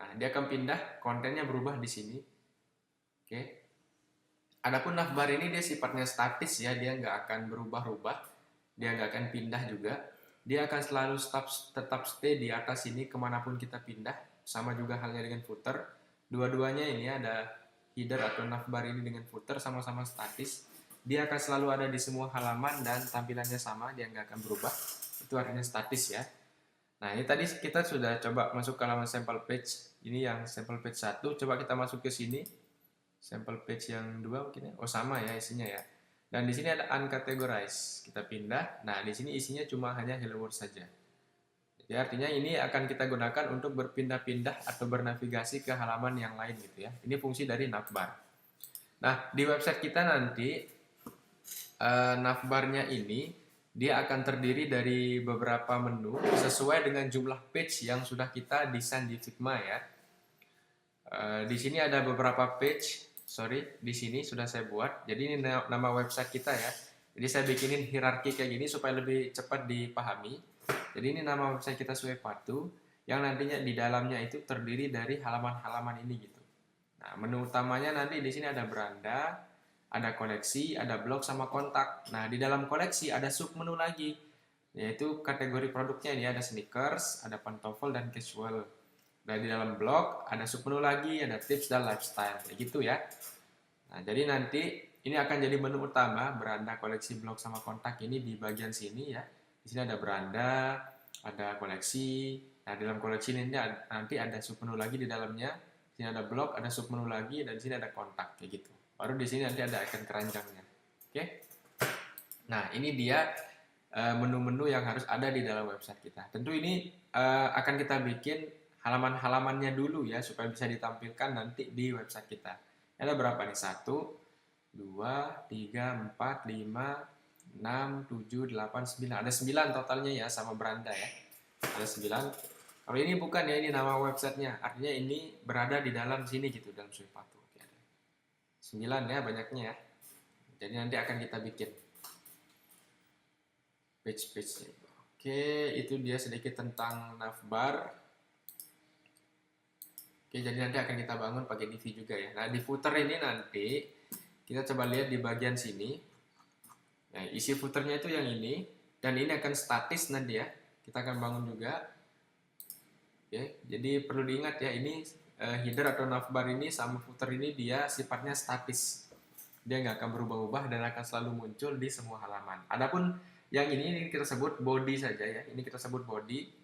Nah, dia akan pindah, kontennya berubah di sini. Oke. Adapun navbar ini dia sifatnya statis ya, dia nggak akan berubah-ubah. Dia nggak akan pindah juga. Dia akan selalu tetap stay di atas ini kemanapun kita pindah. Sama juga halnya dengan footer. Dua-duanya ini ada header atau navbar ini dengan footer sama-sama statis. Dia akan selalu ada di semua halaman dan tampilannya sama, dia nggak akan berubah. Itu artinya statis ya. Nah, ini tadi kita sudah coba masuk ke halaman sample page. Ini yang sample page 1. Coba kita masuk ke sini. Sample page yang 2 mungkin ya. Oh, sama ya isinya ya. Dan di sini ada uncategorize. Kita pindah. Nah, di sini isinya cuma hanya hello world saja. Jadi artinya ini akan kita gunakan untuk berpindah-pindah atau bernavigasi ke halaman yang lain gitu ya. Ini fungsi dari navbar. Nah, di website kita nanti navbarnya ini dia akan terdiri dari beberapa menu sesuai dengan jumlah page yang sudah kita desain di Figma ya. Di sini ada beberapa page, di sini sudah saya buat. Jadi ini nama website kita ya. Jadi saya bikinin hierarki kayak gini supaya lebih cepat dipahami. Jadi ini nama website kita Suepatu yang nantinya di dalamnya itu terdiri dari halaman-halaman ini gitu. Nah, menu utamanya nanti di sini ada beranda, ada koleksi, ada blog sama kontak. Nah, di dalam koleksi ada sub menu lagi, yaitu kategori produknya ini ada sneakers, ada pantofel dan casual. Dan di dalam blog ada sub menu lagi, ada tips dan lifestyle, kayak gitu ya. Nah, jadi nanti ini akan jadi menu utama beranda, koleksi, blog sama kontak ini di bagian sini ya. Di sini ada beranda, ada koleksi. Nah, dalam koleksi ini nanti ada sub menu lagi di dalamnya. Di sini ada blog, ada sub menu lagi, dan di sini ada kontak kayak gitu. Baru di sini nanti ada icon keranjangnya. Oke. Nah, ini dia menu-menu yang harus ada di dalam website kita. Tentu ini akan kita bikin halaman-halamannya dulu ya supaya bisa ditampilkan nanti di website kita. Ada berapa nih? 1, 2, 3, 4, 5, 6, 7, 8, 9. Ada 9 totalnya ya sama beranda ya. Ada 9. Kalau ini bukan ya, ini nama websitenya. Artinya ini berada di dalam sini gitu, dalam Suepatu. 9 ya banyaknya ya. Jadi nanti akan kita bikin page-page. Oke, itu dia sedikit tentang navbar. Oke, jadi nanti akan kita bangun pakai div juga ya. Nah, di footer ini nanti kita coba lihat di bagian sini. Nah, isi footernya itu yang ini, dan ini akan statis nanti ya. Kita akan bangun juga. Oke, jadi perlu diingat ya, ini header atau navbar ini sama footer ini dia sifatnya statis. Dia nggak akan berubah-ubah dan akan selalu muncul di semua halaman. Adapun yang ini kita sebut body saja ya. Ini kita sebut body.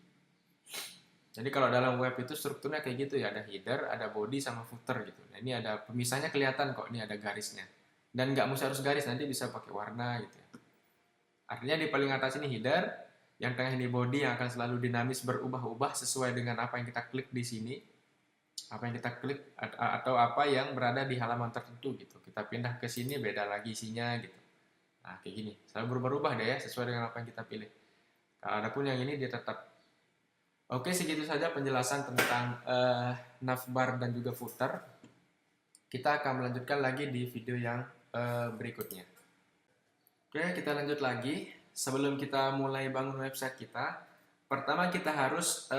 Jadi kalau dalam web itu strukturnya kayak gitu ya, ada header, ada body sama footer gitu. Nah, ini ada pemisahnya kelihatan kok, ini ada garisnya. Dan nggak mesti harus garis, nanti bisa pakai warna gitu ya. Artinya di paling atas ini header, yang tengah ini body yang akan selalu dinamis berubah-ubah sesuai dengan apa yang kita klik di sini. Apa yang kita klik atau apa yang berada di halaman tertentu gitu. Kita pindah ke sini beda lagi isinya gitu. Nah, kayak gini. Selalu berubah-ubah deh ya sesuai dengan apa yang kita pilih. Kalau ada pun yang ini dia tetap. Oke, segitu saja penjelasan tentang navbar dan juga footer. Kita akan melanjutkan lagi di video yang berikutnya. Oke, kita lanjut lagi. Sebelum kita mulai bangun website kita, pertama kita harus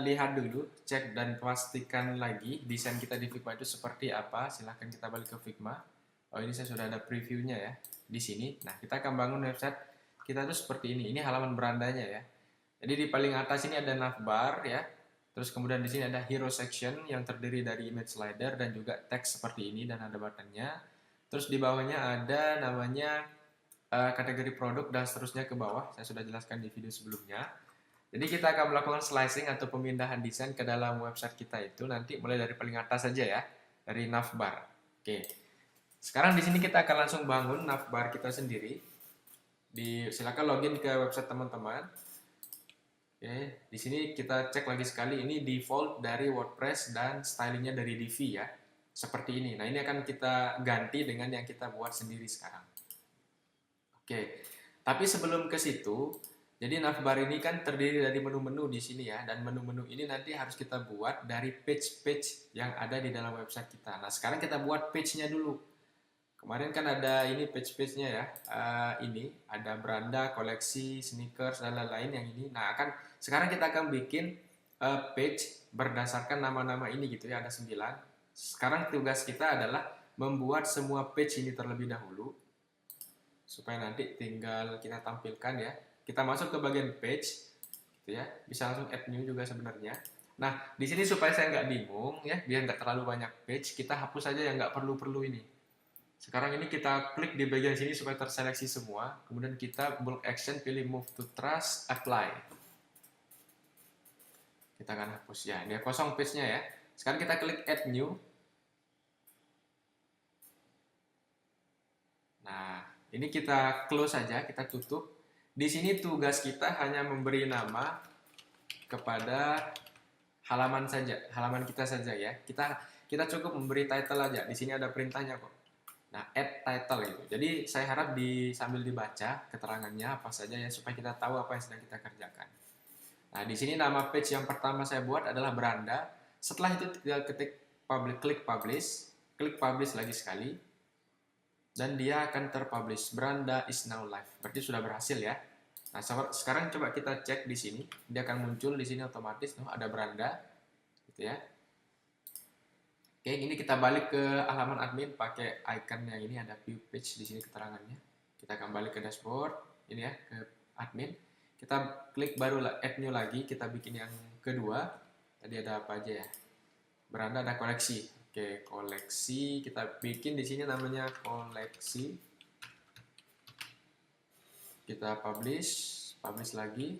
lihat dulu, cek dan pastikan lagi desain kita di Figma itu seperti apa. Silahkan kita balik ke Figma. Oh, ini saya sudah ada previewnya ya di sini. Nah, kita akan bangun website kita tuh seperti ini. Ini halaman berandanya ya. Jadi di paling atas ini ada navbar ya. Terus kemudian di sini ada hero section yang terdiri dari image slider dan juga teks seperti ini dan ada buttonnya. Terus di bawahnya ada namanya kategori produk dan seterusnya ke bawah. Saya sudah jelaskan di video sebelumnya. Jadi kita akan melakukan slicing atau pemindahan desain ke dalam website kita itu nanti mulai dari paling atas saja ya, dari navbar. Oke. Sekarang di sini kita akan langsung bangun navbar kita sendiri. Silakan login ke website teman-teman. Oke, di sini kita cek lagi sekali ini default dari WordPress dan stylingnya dari Divi ya. Seperti ini. Nah, ini akan kita ganti dengan yang kita buat sendiri sekarang. Oke. Tapi sebelum ke situ, jadi navbar ini kan terdiri dari menu-menu di sini ya, dan menu-menu ini nanti harus kita buat dari page-page yang ada di dalam website kita. Nah, sekarang kita buat page-nya dulu. Kemarin kan ada ini page-page-nya ya, ini ada beranda, koleksi, sneakers, dan lain-lain yang ini. Nah, sekarang kita akan bikin page berdasarkan nama-nama ini gitu ya, ada 9. Sekarang tugas kita adalah membuat semua page ini terlebih dahulu, supaya nanti tinggal kita tampilkan ya. Kita masuk ke bagian page, gitu ya. Bisa langsung add new juga sebenarnya. Nah, di sini supaya saya nggak bingung ya, biar nggak terlalu banyak page, kita hapus saja yang nggak perlu-perlu ini. Sekarang ini kita klik di bagian sini supaya terseleksi semua. Kemudian kita bulk action, pilih move to trash, apply. Kita akan hapus ya. Dia kosong page-nya ya. Sekarang kita klik add new. Nah, ini kita close saja, kita tutup. Di sini tugas kita hanya memberi nama kepada halaman saja, halaman kita saja ya. Kita cukup memberi title aja. Di sini ada perintahnya kok. Nah, add title itu. Jadi saya harap sambil dibaca keterangannya apa saja ya supaya kita tahu apa yang sedang kita kerjakan. Nah, di sini nama page yang pertama saya buat adalah beranda. Setelah itu tinggal klik publish lagi sekali. Dan dia akan terpublish. Beranda is now live. Berarti sudah berhasil ya. Nah, sekarang coba kita cek di sini. Dia akan muncul di sini otomatis ada beranda gitu ya. Oke, ini kita balik ke halaman admin pakai icon yang ini, ada view page di sini keterangannya. Kita akan balik ke dashboard, ini ya, ke admin. Kita klik baru add new lagi, kita bikin yang kedua. Tadi ada apa aja ya? Beranda ada koleksi. Oke, koleksi kita bikin di sini namanya koleksi. Kita publish lagi.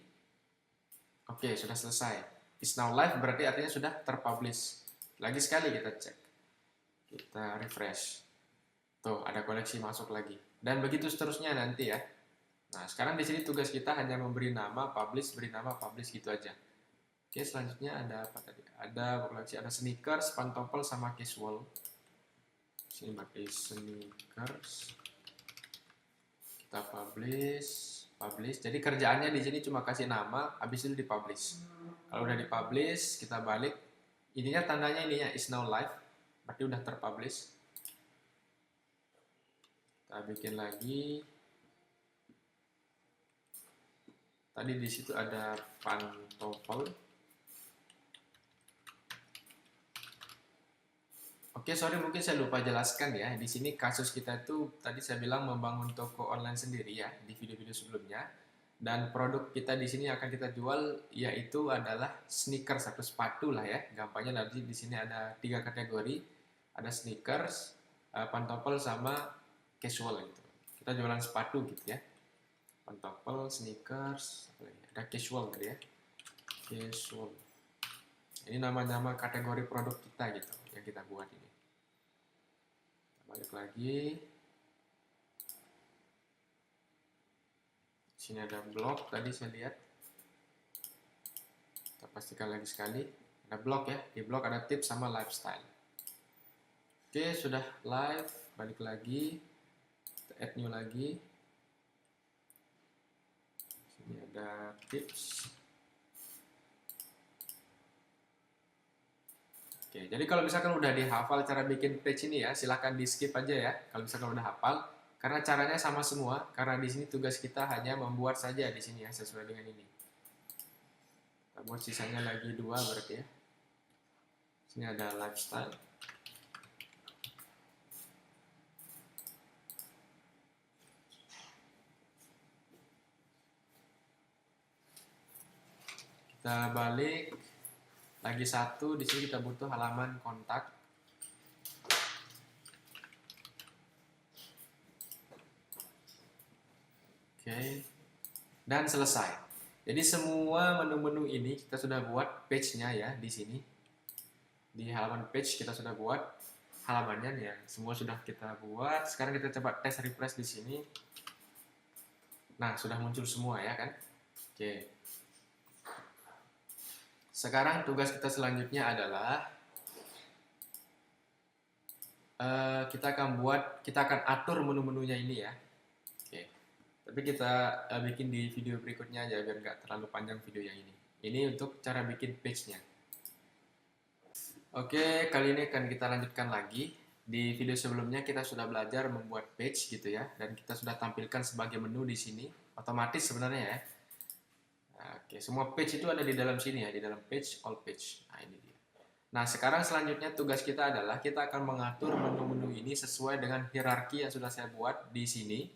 Oke, sudah selesai. Is now live berarti artinya sudah terpublish. Lagi sekali kita cek. Kita refresh. Tuh, ada koleksi masuk lagi. Dan begitu seterusnya nanti ya. Nah, sekarang di sini tugas kita hanya memberi nama, beri nama, publish gitu aja. Oke, selanjutnya ada apa tadi? Ada koleksi, ada sneakers, pantofel, sama casual. Sini pakai sneakers. Kita publish. Jadi kerjaannya di sini cuma kasih nama, habis itu dipublish. Kalau udah dipublish, kita balik. Ininya tandanya ininya is now live, berarti udah terpublish. Kita bikin lagi. Tadi di situ ada pantofel. Oke, sorry mungkin saya lupa jelaskan ya. Di sini kasus kita itu tadi saya bilang membangun toko online sendiri ya di video-video sebelumnya. Dan produk kita di sini akan kita jual yaitu adalah sneakers atau sepatu lah ya. Gampangnya nanti di sini ada 3 kategori. Ada sneakers, pantofel sama casual gitu. Kita jualan sepatu gitu ya. Pantofel, sneakers, ada casual gitu ya. Casual. Ini nama-nama kategori produk kita gitu yang kita buat ini. Kita balik lagi. Sini ada blog tadi saya lihat. Kita pastikan lagi sekali. Ada blog ya. Di blog ada tips sama lifestyle. Oke, sudah live. Balik lagi. Kita add new lagi. Sini ada tips. Oke, jadi kalau misalkan udah dihafal cara bikin page ini ya, silahkan di skip aja ya. Kalau misalkan udah hafal, karena caranya sama semua. Karena di sini tugas kita hanya membuat saja di sini ya, sesuai dengan ini. Kita buat sisanya lagi 2 berarti ya. Sini ada lifestyle. Kita balik lagi 1, di sini kita butuh halaman kontak. Oke. Dan selesai. Jadi semua menu-menu ini kita sudah buat page-nya ya di sini. Di halaman page kita sudah buat halamannya ya. Semua sudah kita buat. Sekarang kita coba tes refresh di sini. Nah, sudah muncul semua ya kan? Oke. Sekarang tugas kita selanjutnya adalah kita akan atur menu-menunya ini ya. Oke. Tapi kita bikin di video berikutnya aja biar nggak terlalu panjang video yang ini. Ini untuk cara bikin page-nya. Oke, kali ini akan kita lanjutkan lagi. Di video sebelumnya kita sudah belajar membuat page gitu ya, dan kita sudah tampilkan sebagai menu di sini, otomatis sebenarnya ya. Oke, semua page itu ada di dalam sini ya, di dalam page, all page. Nah, ini dia. Nah, sekarang selanjutnya tugas kita adalah kita akan mengatur menu-menu ini sesuai dengan hierarki yang sudah saya buat di sini.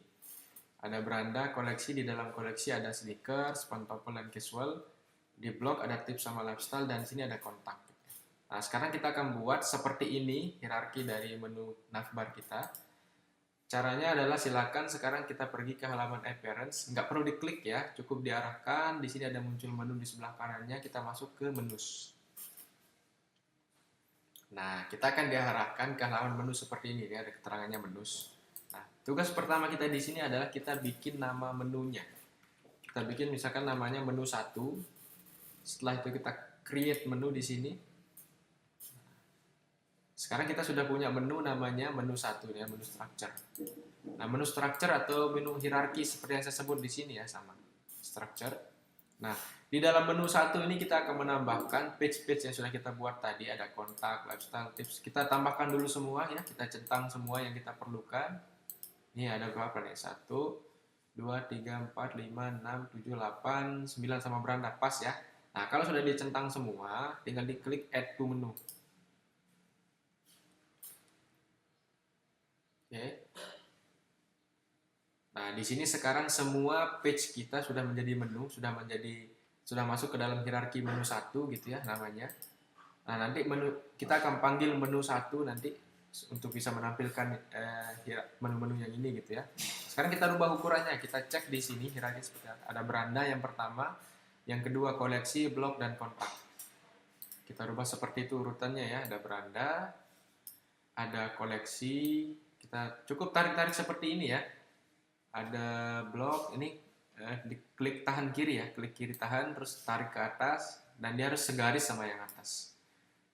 Ada beranda, koleksi, di dalam koleksi ada sneakers, pantofel, dan casual. Di blog ada tips sama lifestyle, dan di sini ada kontak. Nah, sekarang kita akan buat seperti ini hierarki dari menu navbar kita. Caranya adalah silakan sekarang kita pergi ke halaman appearance. Nggak perlu diklik ya, cukup diarahkan. Di sini ada muncul menu di sebelah kanannya, kita masuk ke menus. Nah, kita akan diarahkan ke halaman menu seperti ini ya, ada keterangannya menus. Nah, tugas pertama kita di sini adalah kita bikin nama menunya. Kita bikin misalkan namanya menu 1. Setelah itu kita create menu di sini. Sekarang kita sudah punya menu namanya menu 1 ya, menu structure. Nah, menu structure atau menu hierarki seperti yang saya sebut di sini ya, sama. Structure. Nah, di dalam menu 1 ini kita akan menambahkan page-page yang sudah kita buat tadi, ada kontak, lifestyle, tips. Kita tambahkan dulu semua ya, kita centang semua yang kita perlukan. Ini ada berapa nih? 1 2 3 4 5 6 7 8 9 sama beranda, pas ya. Nah, kalau sudah dicentang semua, tinggal diklik add to menu. Oke. Nah, di sini sekarang semua page kita sudah menjadi menu, sudah masuk ke dalam hierarki menu 1 gitu ya namanya. Nah, nanti kita akan panggil menu 1 nanti untuk bisa menampilkan menu-menu yang ini gitu ya. Sekarang kita rubah ukurannya, kita cek di sini hierarki seperti apa. Ada beranda yang pertama, yang kedua koleksi, blog, dan kontak. Kita rubah seperti itu urutannya ya, ada beranda, ada koleksi, kita cukup tarik-tarik seperti ini ya. Ada blog, ini diklik tahan kiri ya, klik kiri tahan, terus tarik ke atas, dan dia harus segaris sama yang atas.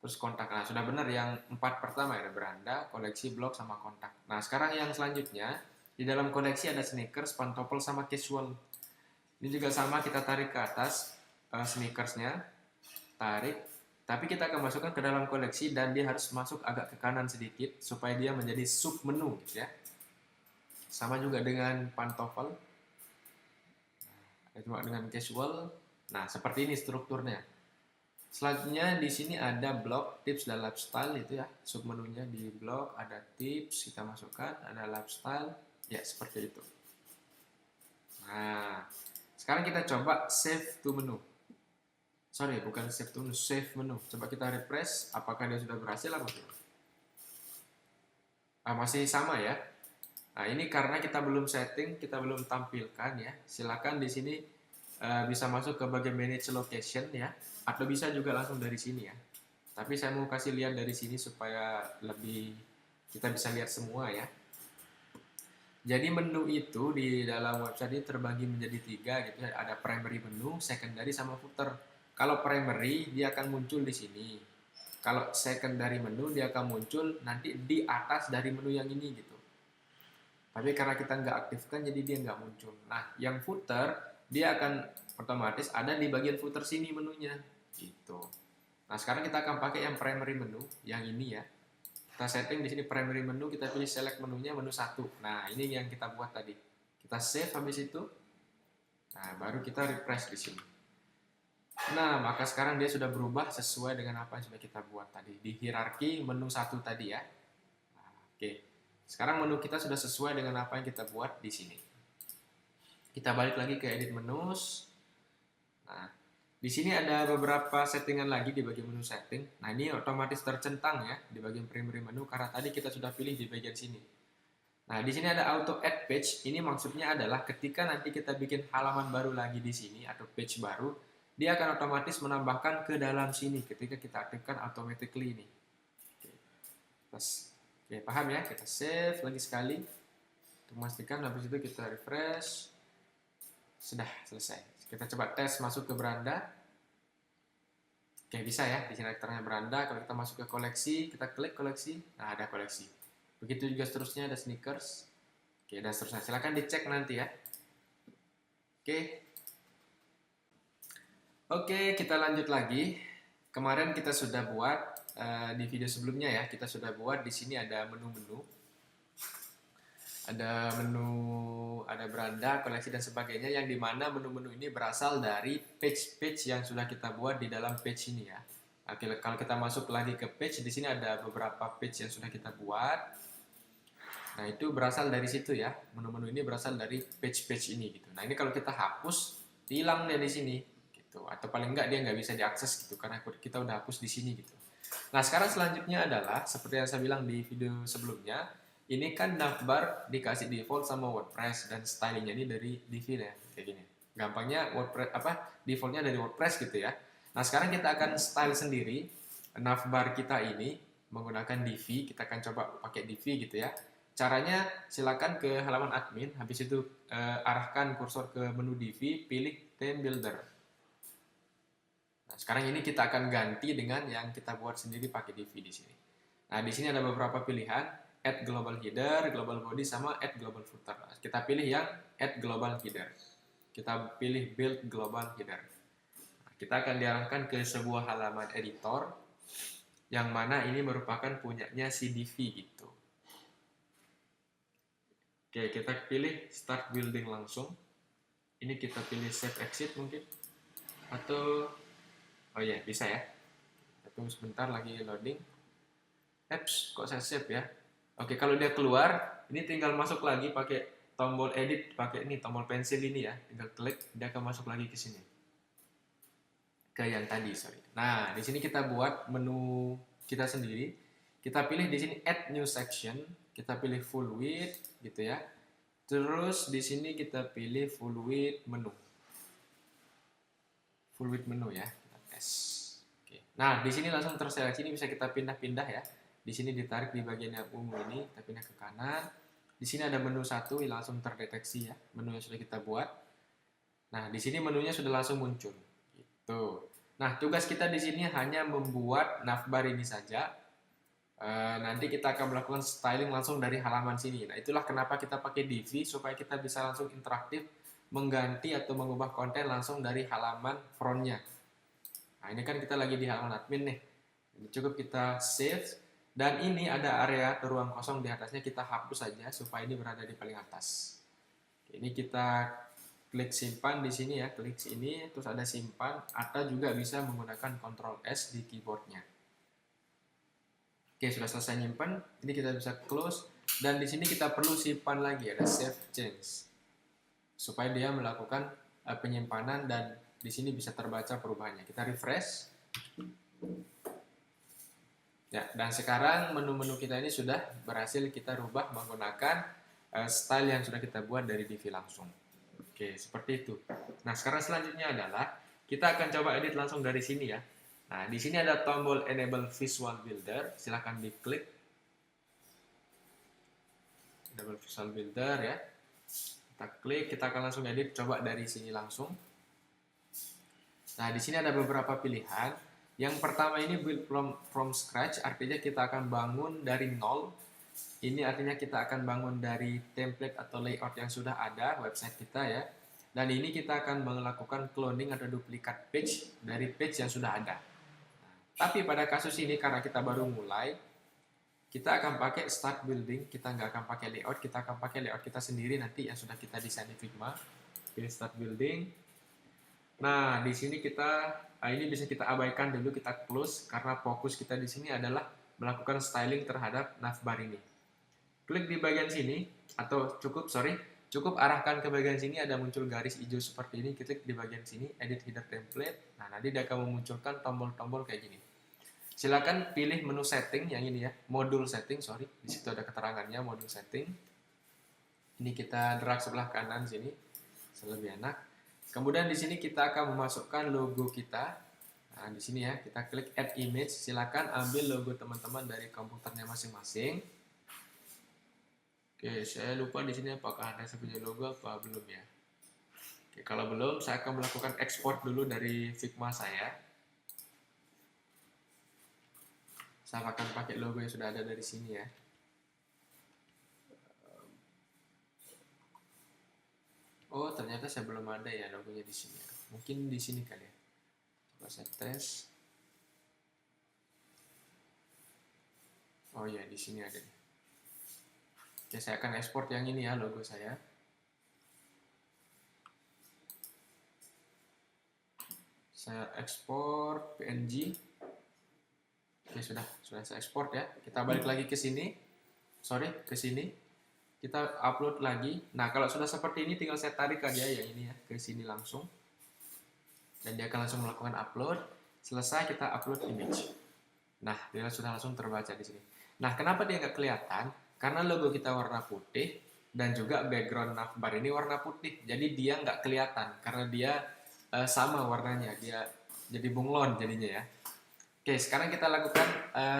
Terus kontak, nah sudah benar yang 4 pertama ya, ada beranda, koleksi, blog, sama kontak. Nah sekarang yang selanjutnya, di dalam koleksi ada sneakers, pantofel, sama casual. Ini juga sama, kita tarik ke atas sneakersnya, tarik, tapi kita akan masukkan ke dalam koleksi dan dia harus masuk agak ke kanan sedikit supaya dia menjadi sub menu gitu ya. Sama juga dengan pantofel, cuma dengan casual. Nah, seperti ini strukturnya. Selanjutnya di sini ada blog, tips, dan lifestyle itu ya. Sub menunya di blog ada tips, kita masukkan, ada lifestyle, ya seperti itu. Nah, sekarang kita coba save to menu. Sorry, bukan save to menu, save menu. Coba kita refresh, apakah dia sudah berhasil apa tidak? Masih sama ya. Nah, ini karena kita belum setting, kita belum tampilkan ya. Silakan di sini bisa masuk ke bagian manage location ya, atau bisa juga langsung dari sini ya. Tapi saya mau kasih lihat dari sini supaya lebih kita bisa lihat semua ya. Jadi menu itu di dalam website ini terbagi menjadi 3 gitu ya. Ada primary menu, secondary, sama footer. Kalau primary dia akan muncul di sini. Kalau secondary menu dia akan muncul nanti di atas dari menu yang ini gitu. Tapi karena kita nggak aktifkan jadi dia nggak muncul. Nah, yang footer dia akan otomatis ada di bagian footer sini menunya gitu. Nah, sekarang kita akan pakai yang primary menu yang ini ya. Kita setting di sini primary menu, kita pilih select menunya menu 1. Nah, ini yang kita buat tadi. Kita save habis itu. Nah, baru kita refresh di sini. Nah, maka sekarang dia sudah berubah sesuai dengan apa yang sudah kita buat tadi di hierarki menu 1 tadi ya. Nah, oke. Sekarang menu kita sudah sesuai dengan apa yang kita buat di sini. Kita balik lagi ke edit menus. Nah, di sini ada beberapa settingan lagi di bagian menu setting. Nah, ini otomatis tercentang ya di bagian primary menu karena tadi kita sudah pilih di bagian sini. Nah, di sini ada auto add page. Ini maksudnya adalah ketika nanti kita bikin halaman baru lagi di sini atau page baru, dia akan otomatis menambahkan ke dalam sini ketika kita aktifkan automatically ini. Oke, oke, paham ya? Kita save lagi sekali untuk memastikan. Habis itu kita refresh. Sudah selesai. Kita coba tes masuk ke beranda. Oke, bisa ya. Di sini aktornya beranda. Kalau kita masuk ke koleksi, kita klik koleksi. Nah, ada koleksi. Begitu juga seterusnya, ada sneakers. Oke, dan seterusnya. Silahkan dicek nanti ya. Oke. Oke, kita lanjut lagi. Kemarin kita sudah buat di video sebelumnya ya. Kita sudah buat di sini ada menu-menu. Ada menu, ada beranda, koleksi dan sebagainya, yang dimana menu-menu ini berasal dari page-page yang sudah kita buat di dalam page ini ya. Oke, kalau kita masuk lagi ke page, di sini ada beberapa page yang sudah kita buat. Nah, itu berasal dari situ ya. Menu-menu ini berasal dari page-page ini gitu. Nah, ini kalau kita hapus, hilang dia di sini gitu. Atau paling enggak dia nggak bisa diakses gitu karena kita udah hapus di sini gitu. Nah, sekarang selanjutnya adalah seperti yang saya bilang di video sebelumnya, ini kan navbar dikasih default sama WordPress dan stylingnya ini dari Divi ya, kayak gini. Gampangnya WordPress defaultnya dari WordPress gitu ya. Nah, sekarang kita akan style sendiri navbar kita ini menggunakan Divi. Kita akan coba pakai Divi gitu ya. Caranya silakan ke halaman admin, habis itu arahkan kursor ke menu Divi, pilih theme builder. Nah, sekarang ini kita akan ganti dengan yang kita buat sendiri pakai Divi di sini. Nah, di sini ada beberapa pilihan. Add global header, global body, sama add global footer. Kita pilih yang add global header. Kita pilih build global header. Kita akan diarahkan ke sebuah halaman editor yang mana ini merupakan punyanya si Divi gitu. Oke, kita pilih start building langsung. Ini kita pilih save exit mungkin. Atau oh iya, bisa ya. Kita tunggu sebentar lagi loading. Apps, kok saya save ya? Oke, kalau dia keluar, ini tinggal masuk lagi pakai tombol edit, pakai ini tombol pensil ini ya, tinggal klik, dia akan masuk lagi ke sini. Ke yang tadi, sorry. Nah, di sini kita buat menu kita sendiri. Kita pilih di sini add new section, kita pilih full width gitu ya. Terus di sini kita pilih full width menu. Full width menu ya, kita tes. Oke. Nah, di sini langsung terseleksi, ini bisa kita pindah-pindah ya. Di sini ditarik di bagian yang ungu ini, kita pindah ke kanan. Di sini ada menu 1 yang langsung terdeteksi ya, menu yang sudah kita buat. Nah, di sini menunya sudah langsung muncul. Gitu. Nah, tugas kita di sini hanya membuat navbar ini saja. Nanti kita akan melakukan styling langsung dari halaman sini. Nah, itulah kenapa kita pakai Divi, supaya kita bisa langsung interaktif mengganti atau mengubah konten langsung dari halaman frontnya. Nah, ini kan kita lagi di halaman admin nih. Ini cukup kita save. Dan ini ada area ruang kosong di atasnya, kita hapus saja supaya ini berada di paling atas. Ini kita klik simpan di sini ya, klik sini, terus ada simpan, atau juga bisa menggunakan Ctrl S di keyboardnya. Oke, sudah selesai nyimpan, ini kita bisa close, dan di sini kita perlu simpan lagi, ada save change, supaya dia melakukan penyimpanan dan di sini bisa terbaca perubahannya. Kita refresh. Ya, dan sekarang menu-menu kita ini sudah berhasil kita rubah menggunakan style yang sudah kita buat dari Divi langsung. Oke, seperti itu. Nah, sekarang selanjutnya adalah kita akan coba edit langsung dari sini ya. Nah, di sini ada tombol Enable Visual Builder, silahkan diklik. Enable Visual Builder ya. Kita klik, kita akan langsung edit, coba dari sini langsung. Nah, di sini ada beberapa pilihan. Yang pertama ini build from scratch, artinya kita akan bangun dari nol. Ini artinya kita akan bangun dari template atau layout yang sudah ada website kita ya. Dan ini kita akan melakukan cloning atau duplikat page dari page yang sudah ada. Nah, tapi pada kasus ini karena kita baru mulai, kita akan pakai start building, kita nggak akan pakai layout, kita akan pakai layout kita sendiri nanti yang sudah kita desain di Figma. Pilih start building. Nah, di sini ini bisa kita abaikan dulu, kita close karena fokus kita di sini adalah melakukan styling terhadap navbar ini. Klik di bagian sini atau cukup arahkan ke bagian sini, ada muncul garis hijau seperti ini, klik di bagian sini edit header template. Nah, nanti dia akan memunculkan tombol-tombol kayak gini. Silakan pilih menu setting yang ini ya, modul setting, di situ ada keterangannya modul setting. Ini kita drag sebelah kanan sini, lebih enak. Kemudian di sini kita akan memasukkan logo kita. Nah, di sini ya, kita klik add image. Silakan ambil logo teman-teman dari komputernya masing-masing. Oke, saya lupa di sini apakah ada saya punya logo apa belum ya. Oke, kalau belum, saya akan melakukan ekspor dulu dari Figma saya. Saya akan pakai logo yang sudah ada dari sini ya. Oh, ternyata saya belum ada ya logonya di sini. Mungkin di sini kali ya. Coba saya tes. Oh ya, di sini ada nih. Oke, saya akan ekspor yang ini ya, logo saya. Saya ekspor PNG. Oke, sudah saya ekspor ya. Kita balik lagi ke sini. Ke sini. Kita upload lagi. Nah, kalau sudah seperti ini tinggal saya tarik aja yang ini ya ke sini langsung. Dan dia akan langsung melakukan upload. Selesai kita upload image. Nah, dia sudah langsung terbaca di sini. Nah, kenapa dia nggak kelihatan? Karena logo kita warna putih dan juga background navbar ini warna putih. Jadi dia nggak kelihatan karena dia sama warnanya, dia jadi bunglon jadinya ya. Oke, sekarang kita lakukan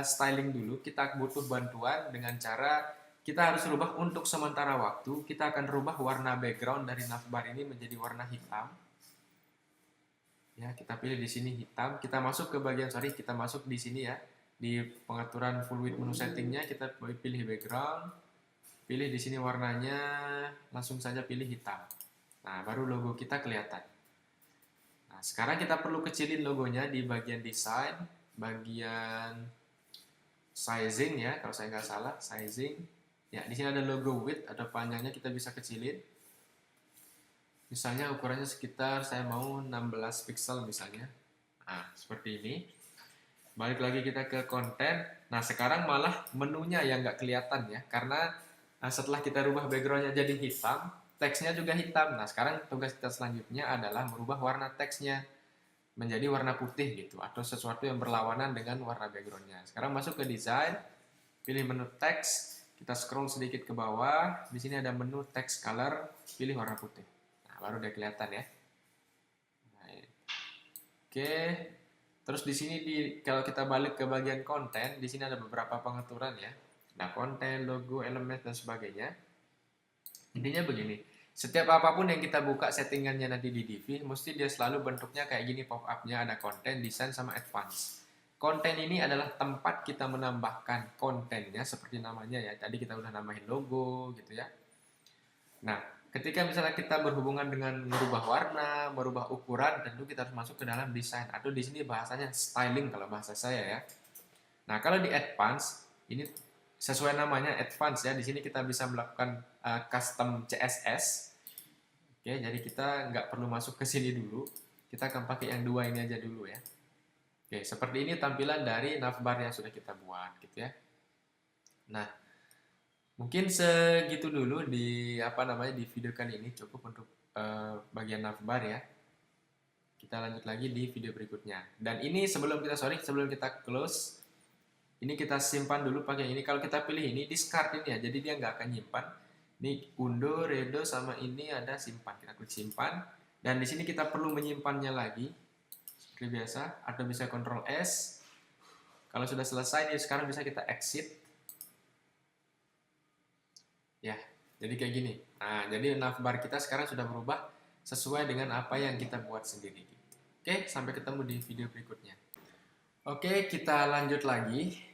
styling dulu. Kita butuh bantuan dengan cara kita harus rubah untuk sementara waktu. Kita akan rubah warna background dari navbar ini menjadi warna hitam. Ya, kita pilih di sini hitam. Kita masuk ke bagian kita masuk di sini ya. Di pengaturan full width menu settingnya kita pilih background. Pilih di sini warnanya, langsung saja pilih hitam. Nah, baru logo kita kelihatan. Nah, sekarang kita perlu kecilin logonya di bagian desain, bagian sizing ya, kalau saya nggak salah, sizing. Ya, di sini ada logo width, ada panjangnya kita bisa kecilin. Misalnya ukurannya sekitar saya mau 16 pixel misalnya. Nah, seperti ini. Balik lagi kita ke konten. Nah, sekarang malah menunya yang nggak kelihatan ya, karena setelah kita rubah backgroundnya jadi hitam, teksnya juga hitam. Nah, sekarang tugas kita selanjutnya adalah merubah warna teksnya menjadi warna putih gitu, atau sesuatu yang berlawanan dengan warna backgroundnya. Sekarang masuk ke desain, pilih menu teks, kita scroll sedikit ke bawah. Di sini ada menu text color, pilih warna putih. Nah, baru dia kelihatan ya. Nah, oke. Terus di sini kalau kita balik ke bagian konten, di sini ada beberapa pengaturan ya. Nah, konten, logo, elemen dan sebagainya. Intinya begini, setiap apapun yang kita buka settingannya nanti di Divi, mesti dia selalu bentuknya kayak gini pop-up-nya, ada konten, desain, sama advance. Konten ini adalah tempat kita menambahkan kontennya seperti namanya ya. Tadi kita udah namain logo gitu ya. Nah, ketika misalnya kita berhubungan dengan merubah warna, merubah ukuran, tentu kita harus masuk ke dalam desain, atau di sini bahasanya styling kalau bahasa saya ya. Nah, kalau di advance ini sesuai namanya advance ya. Di sini kita bisa melakukan custom CSS. Oke, jadi kita nggak perlu masuk ke sini dulu. Kita akan pakai yang dua ini aja dulu ya. Oke, seperti ini tampilan dari navbar yang sudah kita buat gitu ya. Nah, mungkin segitu dulu di di video kali ini, cukup untuk bagian navbar ya. Kita lanjut lagi di video berikutnya. Dan ini sebelum kita close, ini kita simpan dulu pakai ini. Kalau kita pilih ini, discard ini ya, jadi dia nggak akan nyimpan. Ini undo, redo, sama ini ada simpan. Kita klik simpan. Dan di sini kita perlu menyimpannya lagi, seperti biasa. Atau bisa Ctrl S. Kalau sudah selesai, ini sekarang bisa kita exit. Ya, jadi kayak gini. Nah, jadi navbar kita sekarang sudah berubah sesuai dengan apa yang kita buat sendiri. Oke, sampai ketemu di video berikutnya. Oke, kita lanjut lagi.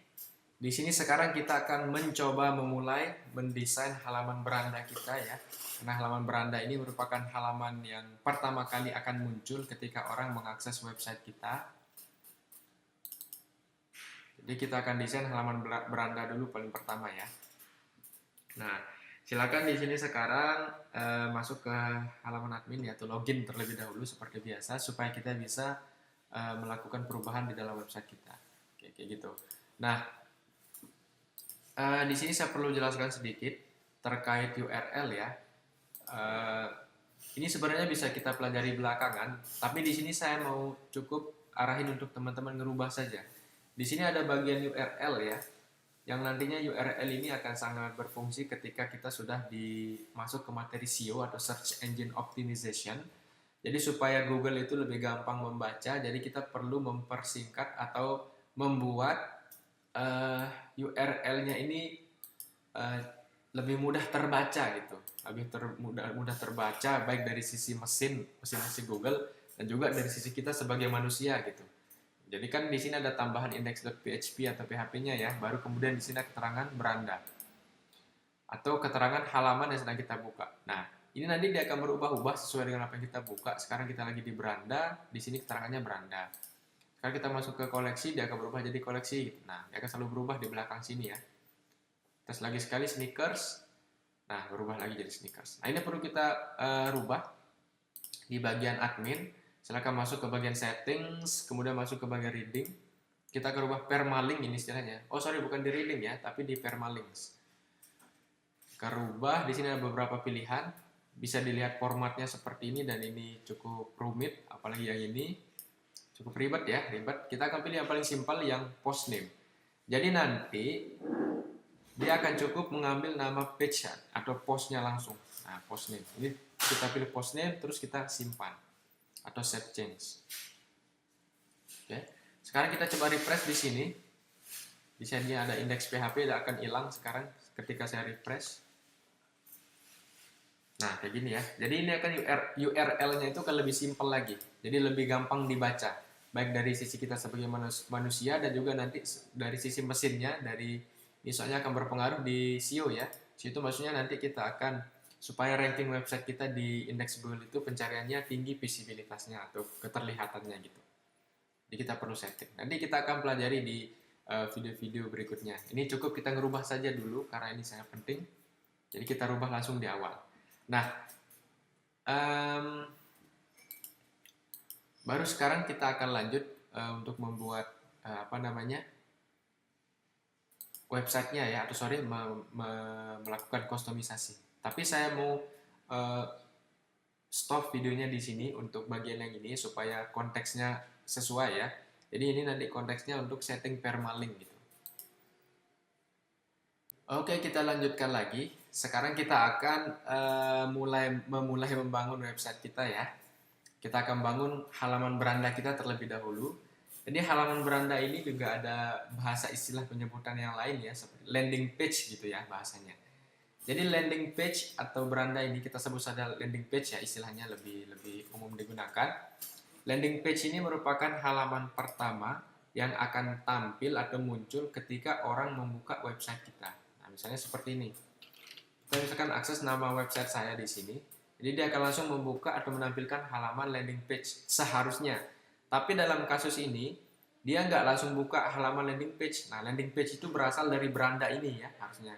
Di sini sekarang kita akan mencoba memulai mendesain halaman beranda kita ya. Karena halaman beranda ini merupakan halaman yang pertama kali akan muncul ketika orang mengakses website kita. Jadi kita akan desain halaman beranda dulu paling pertama ya. Nah, silakan di sini sekarang masuk ke halaman admin atau login terlebih dahulu seperti biasa supaya kita bisa melakukan perubahan di dalam website kita. Oke, kayak gitu. Nah, di sini saya perlu jelaskan sedikit terkait URL ya. Ini sebenarnya bisa kita pelajari belakangan, tapi di sini saya mau cukup arahin untuk teman-teman ngerubah saja. Di sini ada bagian URL ya. yang nantinya URL ini akan sangat berfungsi ketika kita sudah masuk ke materi SEO atau Search Engine Optimization. Jadi supaya Google itu lebih gampang membaca, jadi kita perlu mempersingkat atau membuat URL-nya ini uh, lebih mudah terbaca gitu, mudah terbaca baik dari sisi mesin Google dan juga dari sisi kita sebagai manusia gitu. Jadi kan di sini ada tambahan index.php atau PHP-nya ya, baru kemudian di sini ada keterangan beranda atau keterangan halaman yang sedang kita buka. Nah, ini nanti dia akan berubah-ubah sesuai dengan apa yang kita buka. Sekarang kita lagi di beranda, di sini keterangannya beranda. Sekarang kita masuk ke koleksi, dia akan berubah jadi koleksi. Nah, dia akan selalu berubah di belakang sini ya. Terus lagi sekali sneakers. Nah, berubah lagi jadi sneakers. Nah, ini perlu kita rubah di bagian admin. Silakan masuk ke bagian settings, kemudian masuk ke bagian reading. Kita akan rubah permalink ini istilahnya. Oh, sorry, bukan di reading ya, tapi di permalinks. Kita rubah, di sini ada beberapa pilihan. Bisa dilihat formatnya seperti ini dan ini cukup rumit, apalagi yang ini cukup ribet ya, ribet. Kita akan pilih yang paling simpel, yang post name. Jadi nanti dia akan cukup mengambil nama page atau postnya langsung. Nah, post name. Ini kita pilih post name, terus kita simpan atau save change. Oke. Sekarang kita coba refresh di sini. Di sini ada indeks PHP, dia akan hilang sekarang ketika saya refresh. Nah, kayak gini ya. Jadi ini akan URL-nya itu akan lebih simpel lagi. Jadi lebih gampang dibaca. Baik dari sisi kita sebagai manusia dan juga nanti dari sisi mesinnya, dari misalnya akan berpengaruh di SEO ya. SEO itu maksudnya nanti kita akan supaya ranking website kita di indeks Google itu pencariannya tinggi, visibilitasnya atau keterlihatannya gitu. Jadi kita perlu setting. Nanti kita akan pelajari di video-video berikutnya. Ini cukup kita ngerubah saja dulu karena ini sangat penting. Jadi kita rubah langsung di awal. Nah, baru sekarang kita akan lanjut untuk membuat websitenya ya, atau sorry melakukan kustomisasi. Tapi saya mau stop videonya di sini untuk bagian yang ini supaya konteksnya sesuai ya. Jadi ini nanti konteksnya untuk setting permalink gitu. Oke, kita lanjutkan lagi. Sekarang kita akan memulai membangun website kita ya. Kita akan bangun halaman beranda kita terlebih dahulu. Jadi halaman beranda ini juga ada bahasa istilah penyebutan yang lain ya, seperti landing page gitu ya bahasanya. Jadi landing page atau beranda ini kita sebut saja landing page ya, istilahnya lebih umum digunakan. Landing page ini merupakan halaman pertama yang akan tampil atau muncul ketika orang membuka website kita. Nah, misalnya seperti ini. Kita misalkan akses nama website saya di sini. Jadi dia akan langsung membuka atau menampilkan halaman landing page seharusnya. Tapi dalam kasus ini, dia nggak langsung buka halaman landing page. Nah, landing page itu berasal dari beranda ini ya harusnya.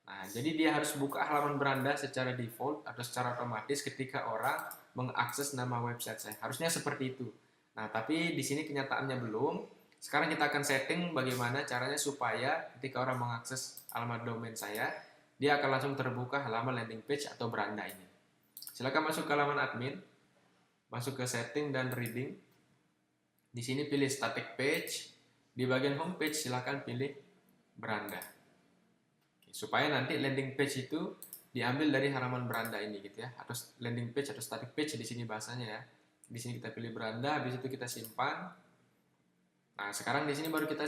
Nah, jadi dia harus buka halaman beranda secara default atau secara otomatis ketika orang mengakses nama website saya. Harusnya seperti itu. Nah, tapi di sini kenyataannya belum. Sekarang kita akan setting bagaimana caranya supaya ketika orang mengakses alamat domain saya, dia akan langsung terbuka halaman landing page atau beranda ini. Silakan masuk ke halaman admin, masuk ke setting dan reading. Di sini pilih static page, di bagian home page silakan pilih beranda. Supaya nanti landing page itu diambil dari halaman beranda ini gitu ya, atau landing page atau static page di sini bahasanya ya. Di sini kita pilih beranda, habis itu kita simpan. Nah, sekarang di sini baru kita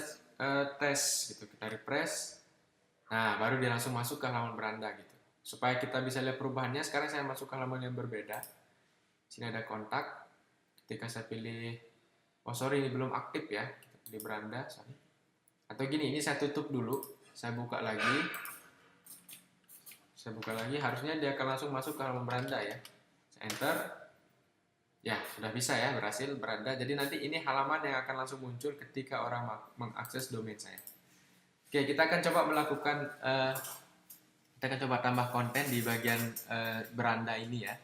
tes gitu, kita refresh. Nah, baru dia langsung masuk ke halaman beranda gitu. Supaya kita bisa lihat perubahannya, sekarang saya masuk ke halaman yang berbeda. Sini ada kontak. Ketika saya pilih, oh sorry ini belum aktif ya, kita pilih beranda, sorry. Atau gini, ini saya tutup dulu, saya buka lagi. Harusnya dia akan langsung masuk ke halaman beranda ya. Saya enter. Ya, sudah bisa ya, berhasil beranda. Jadi nanti ini halaman yang akan langsung muncul ketika orang mengakses domain saya. Oke, kita akan coba melakukan, kita akan coba tambah konten di bagian beranda ini ya.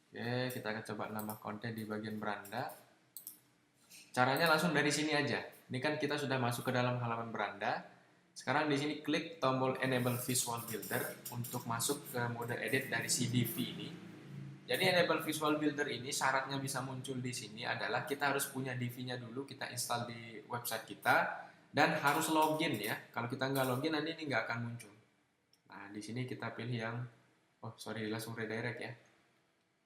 Oke, kita akan coba nambah konten di bagian beranda. Caranya langsung dari sini aja. Ini kan kita sudah masuk ke dalam halaman beranda. Sekarang di sini klik tombol Enable Visual Builder untuk masuk ke mode edit dari si div ini. Jadi Enable Visual Builder ini syaratnya bisa muncul di sini adalah kita harus punya div-nya dulu, kita install di website kita. dan harus login ya. Kalau kita nggak login nanti ini nggak akan muncul. Nah, di sini kita pilih yang, oh sorry, langsung redirect ya.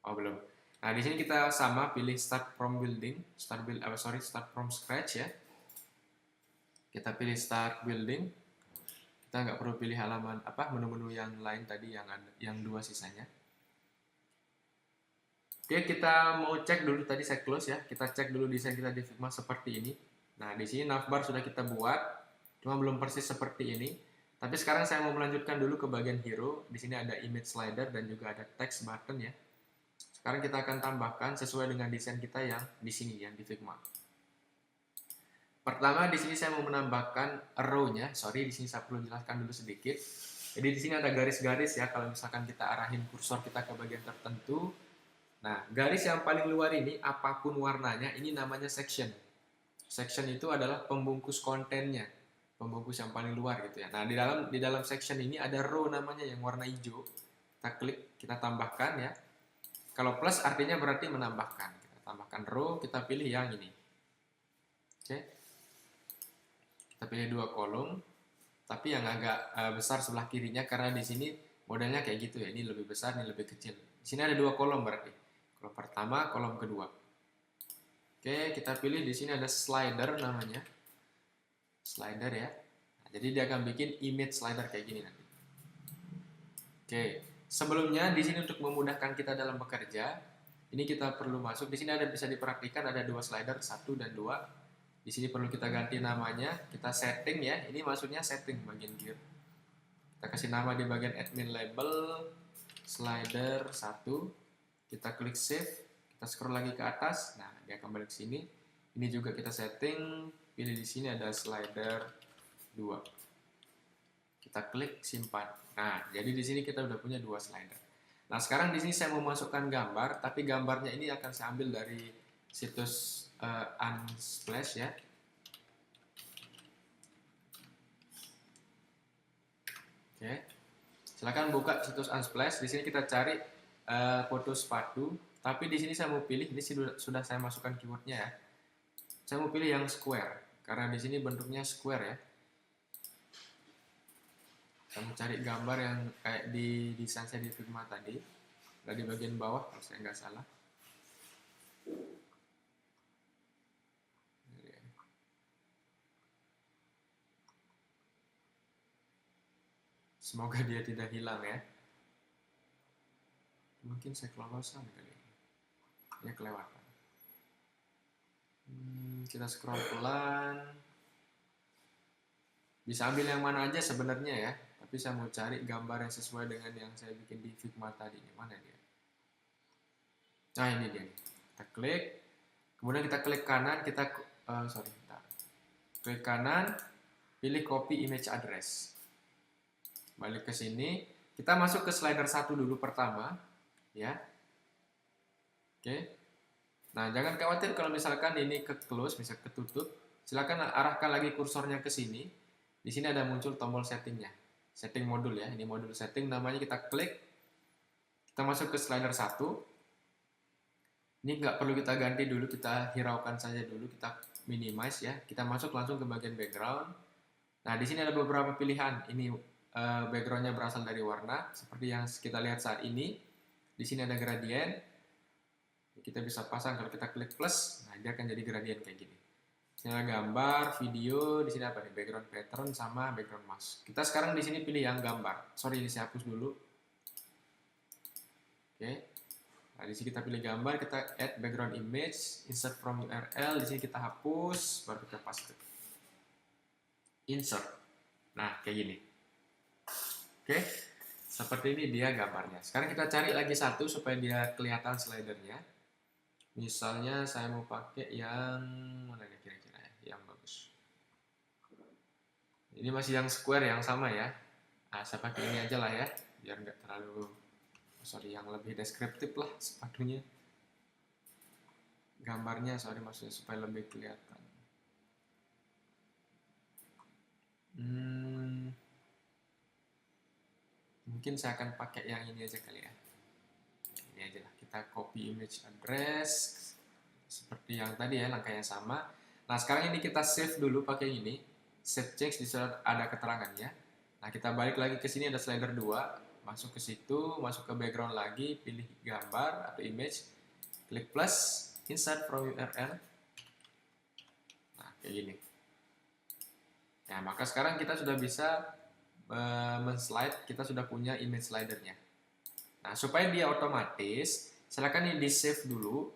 Oh belum. Nah, di sini kita sama pilih start from building, start from scratch ya. Kita pilih start building. Kita nggak perlu pilih halaman menu-menu yang lain tadi yang ada, yang dua sisanya. Oke, kita mau cek dulu, tadi saya close ya. Kita cek dulu desain kita di Figma seperti ini. Nah, di sini navbar sudah kita buat, cuma belum persis seperti ini. Tapi sekarang saya mau melanjutkan dulu ke bagian hero. Di sini ada image slider dan juga ada text button ya. Sekarang kita akan tambahkan sesuai dengan desain kita yang di sini, yang di Figma. Pertama, di sini saya mau menambahkan row-nya. Sorry, di sini saya perlu jelaskan dulu sedikit. Jadi di sini ada garis-garis ya. Kalau misalkan kita arahin kursor kita ke bagian tertentu, nah garis yang paling luar ini, apapun warnanya, ini namanya section. Section itu adalah pembungkus kontennya, pembungkus yang paling luar gitu ya. Nah di dalam section ini ada row namanya yang warna hijau. Kita klik, kita tambahkan ya. Kalau plus artinya berarti menambahkan. Kita tambahkan row, kita pilih yang ini. Oke. Kita pilih 2 kolom, tapi yang agak besar sebelah kirinya karena di sini modelnya kayak gitu ya. Ini lebih besar, ini lebih kecil. Di sini ada 2 kolom berarti. Kolom pertama, kolom kedua. Oke, kita pilih di sini ada slider namanya. Slider ya. Nah, jadi dia akan bikin image slider kayak gini nanti. Oke, sebelumnya di sini untuk memudahkan kita dalam bekerja, ini kita perlu masuk. Di sini ada, bisa diperhatikan ada 2 slider, 1 dan 2. Di sini perlu kita ganti namanya, kita setting ya. Ini maksudnya setting bagian gear. Kita kasih nama di bagian admin label slider 1. Kita klik save, kita scroll lagi ke atas. Nah, dia akan balik ke sini. Ini juga kita setting, pilih di sini ada slider 2. Kita klik simpan. Nah, jadi di sini kita udah punya 2 slider. Nah, sekarang di sini saya mau masukkan gambar, tapi gambarnya ini akan saya ambil dari situs Unsplash ya. Oke. Silakan buka situs Unsplash. Di sini kita cari foto sepatu, tapi di sini saya mau pilih, ini sudah saya masukkan keywordnya ya. Saya mau pilih yang square karena di sini bentuknya square ya. Saya mau cari gambar yang kayak di desain saya di Figma tadi, ada di bagian bawah kalau saya nggak salah. Semoga dia tidak hilang ya. Mungkin saya kelolosan kali ini. Ya kelewatan. Kita scroll pelan. Bisa ambil yang mana aja sebenarnya ya. Tapi saya mau cari gambar yang sesuai dengan yang saya bikin di Figma tadi. Mana dia? Nah ini dia. Kita klik. Kemudian kita klik kanan. Klik kanan. Pilih copy image address. Balik ke sini, kita masuk ke slider 1 dulu pertama, ya. Oke. Nah, jangan khawatir kalau misalkan ini ke close, bisa ketutup. Silakan arahkan lagi kursornya ke sini. Di sini ada muncul tombol settingnya, setting modul ya. Ini modul setting, namanya kita klik. Kita masuk ke slider 1. Ini nggak perlu kita ganti dulu, kita hiraukan saja dulu, kita minimize ya. Kita masuk langsung ke bagian background. Nah, di sini ada beberapa pilihan. Ini backgroundnya berasal dari warna seperti yang kita lihat saat ini. Di sini ada gradient, kita bisa pasang kalau kita klik plus. Nah, dia akan jadi gradient kayak gini. Di sini ada gambar, video, di sini apa nih, background pattern sama background mask. Kita sekarang di sini pilih yang gambar. Sorry, ini saya hapus dulu. Oke. Nah, di sini kita pilih gambar, kita add background image, insert from URL. Di sini kita hapus, baru kita paste. Insert. Nah, kayak gini. Oke, seperti ini dia gambarnya. Sekarang kita cari lagi satu supaya dia kelihatan slidernya. Misalnya saya mau pakai yang mana nih kira-kira yang bagus. Ini masih yang square yang sama ya. Nah, saya pakai ini aja lah ya, biar nggak terlalu, yang lebih deskriptif lah sepatunya. Gambarnya, maksudnya supaya lebih kelihatan. Mungkin saya akan pakai yang ini aja kali ya. Ini aja lah, kita copy image address seperti yang tadi ya, langkahnya sama. Nah, sekarang ini kita save dulu pakai ini. save change di situ ada keterangannya. Nah, kita balik lagi ke sini, ada slider 2, masuk ke situ, masuk ke background lagi, pilih gambar atau image, klik plus, insert from URL. Nah, kayak gini. Nah, maka sekarang kita sudah bisa men-slide, kita sudah punya image slidernya. Nah, supaya dia otomatis, silakan ini di save dulu.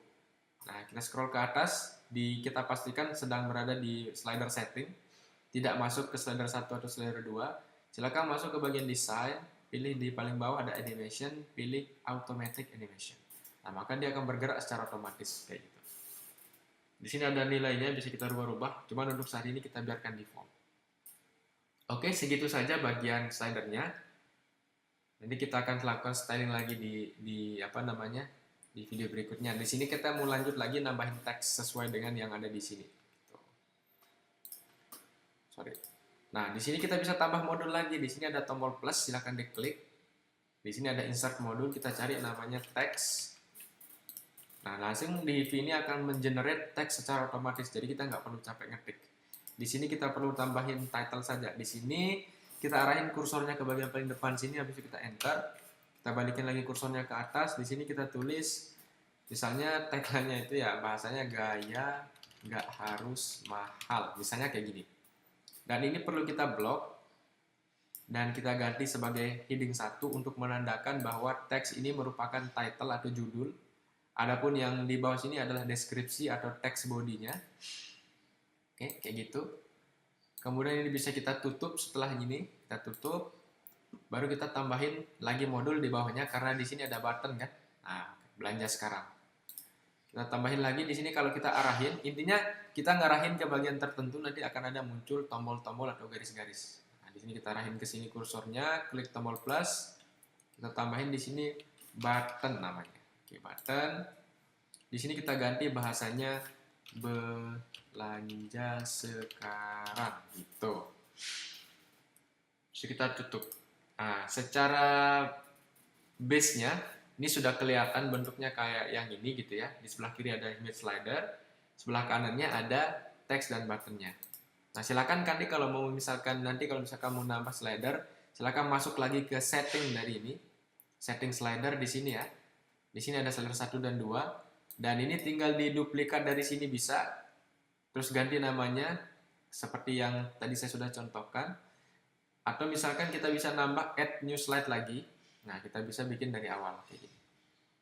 Nah, kita scroll ke atas, kita pastikan sedang berada di slider setting, tidak masuk ke slider 1 atau slider 2. Silakan masuk ke bagian design, pilih di paling bawah ada animation, pilih automatic animation. Nah, maka dia akan bergerak secara otomatis kayak gitu. Di sini ada nilainya, bisa kita rubah-rubah, cuman untuk saat ini kita biarkan default. Oke, segitu saja bagian slidernya. Nanti kita akan lakukan styling lagi di video berikutnya. Di sini kita mau lanjut lagi nambahin teks sesuai dengan yang ada di sini. Sorry. Nah, di sini kita bisa tambah modul lagi. Di sini ada tombol plus, silahkan diklik. Di sini ada insert modul, kita cari namanya teks. Nah, langsung di ini akan mengenerate teks secara otomatis. Jadi kita nggak perlu capek ngetik. Di sini kita perlu tambahin title saja. Di sini kita arahin kursornya ke bagian paling depan sini, habis itu kita enter. Kita balikin lagi kursornya ke atas. Di sini kita tulis, misalnya tagline-nya itu ya bahasanya gaya nggak harus mahal. Misalnya kayak gini. Dan ini perlu kita blok dan kita ganti sebagai heading 1 untuk menandakan bahwa teks ini merupakan title atau judul. Adapun yang di bawah sini adalah deskripsi atau teks bodinya. Oke, kayak gitu. Kemudian ini bisa kita tutup setelah ini, kita tutup. Baru kita tambahin lagi modul di bawahnya karena di sini ada button kan. Nah, belanja sekarang. Kita tambahin lagi di sini kalau kita arahin, intinya kita ngarahin ke bagian tertentu nanti akan ada muncul tombol-tombol atau garis-garis. Nah, di sini kita arahin ke sini kursornya, klik tombol plus, kita tambahin di sini button namanya. Oke, button. Di sini kita ganti bahasanya belanja sekarang gitu. Terus kita tutup. Nah, secara base-nya ini sudah kelihatan bentuknya kayak yang ini gitu ya. Di sebelah kiri ada image slider, sebelah kanannya ada teks dan buttonnya. Nah, silakan nanti kalau mau misalkan mau nambah slider, silakan masuk lagi ke setting dari ini. Setting slider di sini ya. Di sini ada slider 1 dan 2 dan ini tinggal diduplikat dari sini bisa. Terus ganti namanya seperti yang tadi saya sudah contohkan. Atau misalkan kita bisa nambah add new slide lagi. Nah, kita bisa bikin dari awal kayak gini.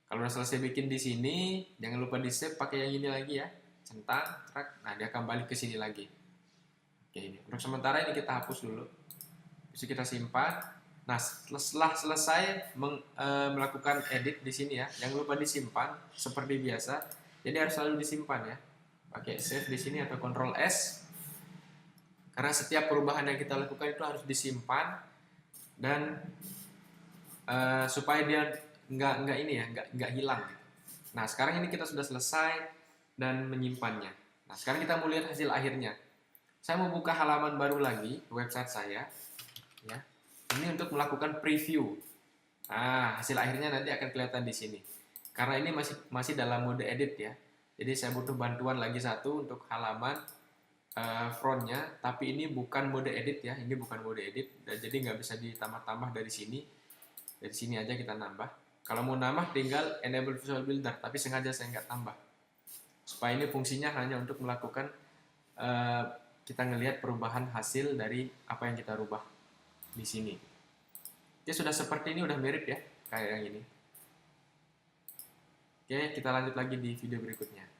Kalau udah selesai bikin di sini, jangan lupa di save pakai yang ini lagi ya. Centang, track. Nah, dia akan balik ke sini lagi. Oke, ini. Untuk sementara ini kita hapus dulu. Bisa kita simpan. Nah, setelah selesai melakukan edit di sini ya, jangan lupa disimpan seperti biasa. Jadi harus selalu disimpan ya. Pakai save di sini atau Ctrl S. Karena setiap perubahan yang kita lakukan itu harus disimpan dan supaya dia nggak hilang gitu. Nah, sekarang ini kita sudah selesai dan menyimpannya. Nah, sekarang kita mau lihat hasil akhirnya. Saya mau buka halaman baru lagi website saya ya. Ini untuk melakukan preview. Nah, hasil akhirnya nanti akan kelihatan di sini. Karena ini masih dalam mode edit ya. Jadi saya butuh bantuan lagi satu untuk halaman frontnya, tapi ini bukan mode edit ya, ini bukan mode edit, dan jadi nggak bisa ditambah-tambah dari sini aja kita nambah. Kalau mau nambah tinggal enable visual builder, tapi sengaja saya nggak tambah supaya ini fungsinya hanya untuk melakukan kita ngelihat perubahan hasil dari apa yang kita rubah di sini. Oke, sudah seperti ini, udah mirip ya kayak yang ini. Oke, kita lanjut lagi di video berikutnya.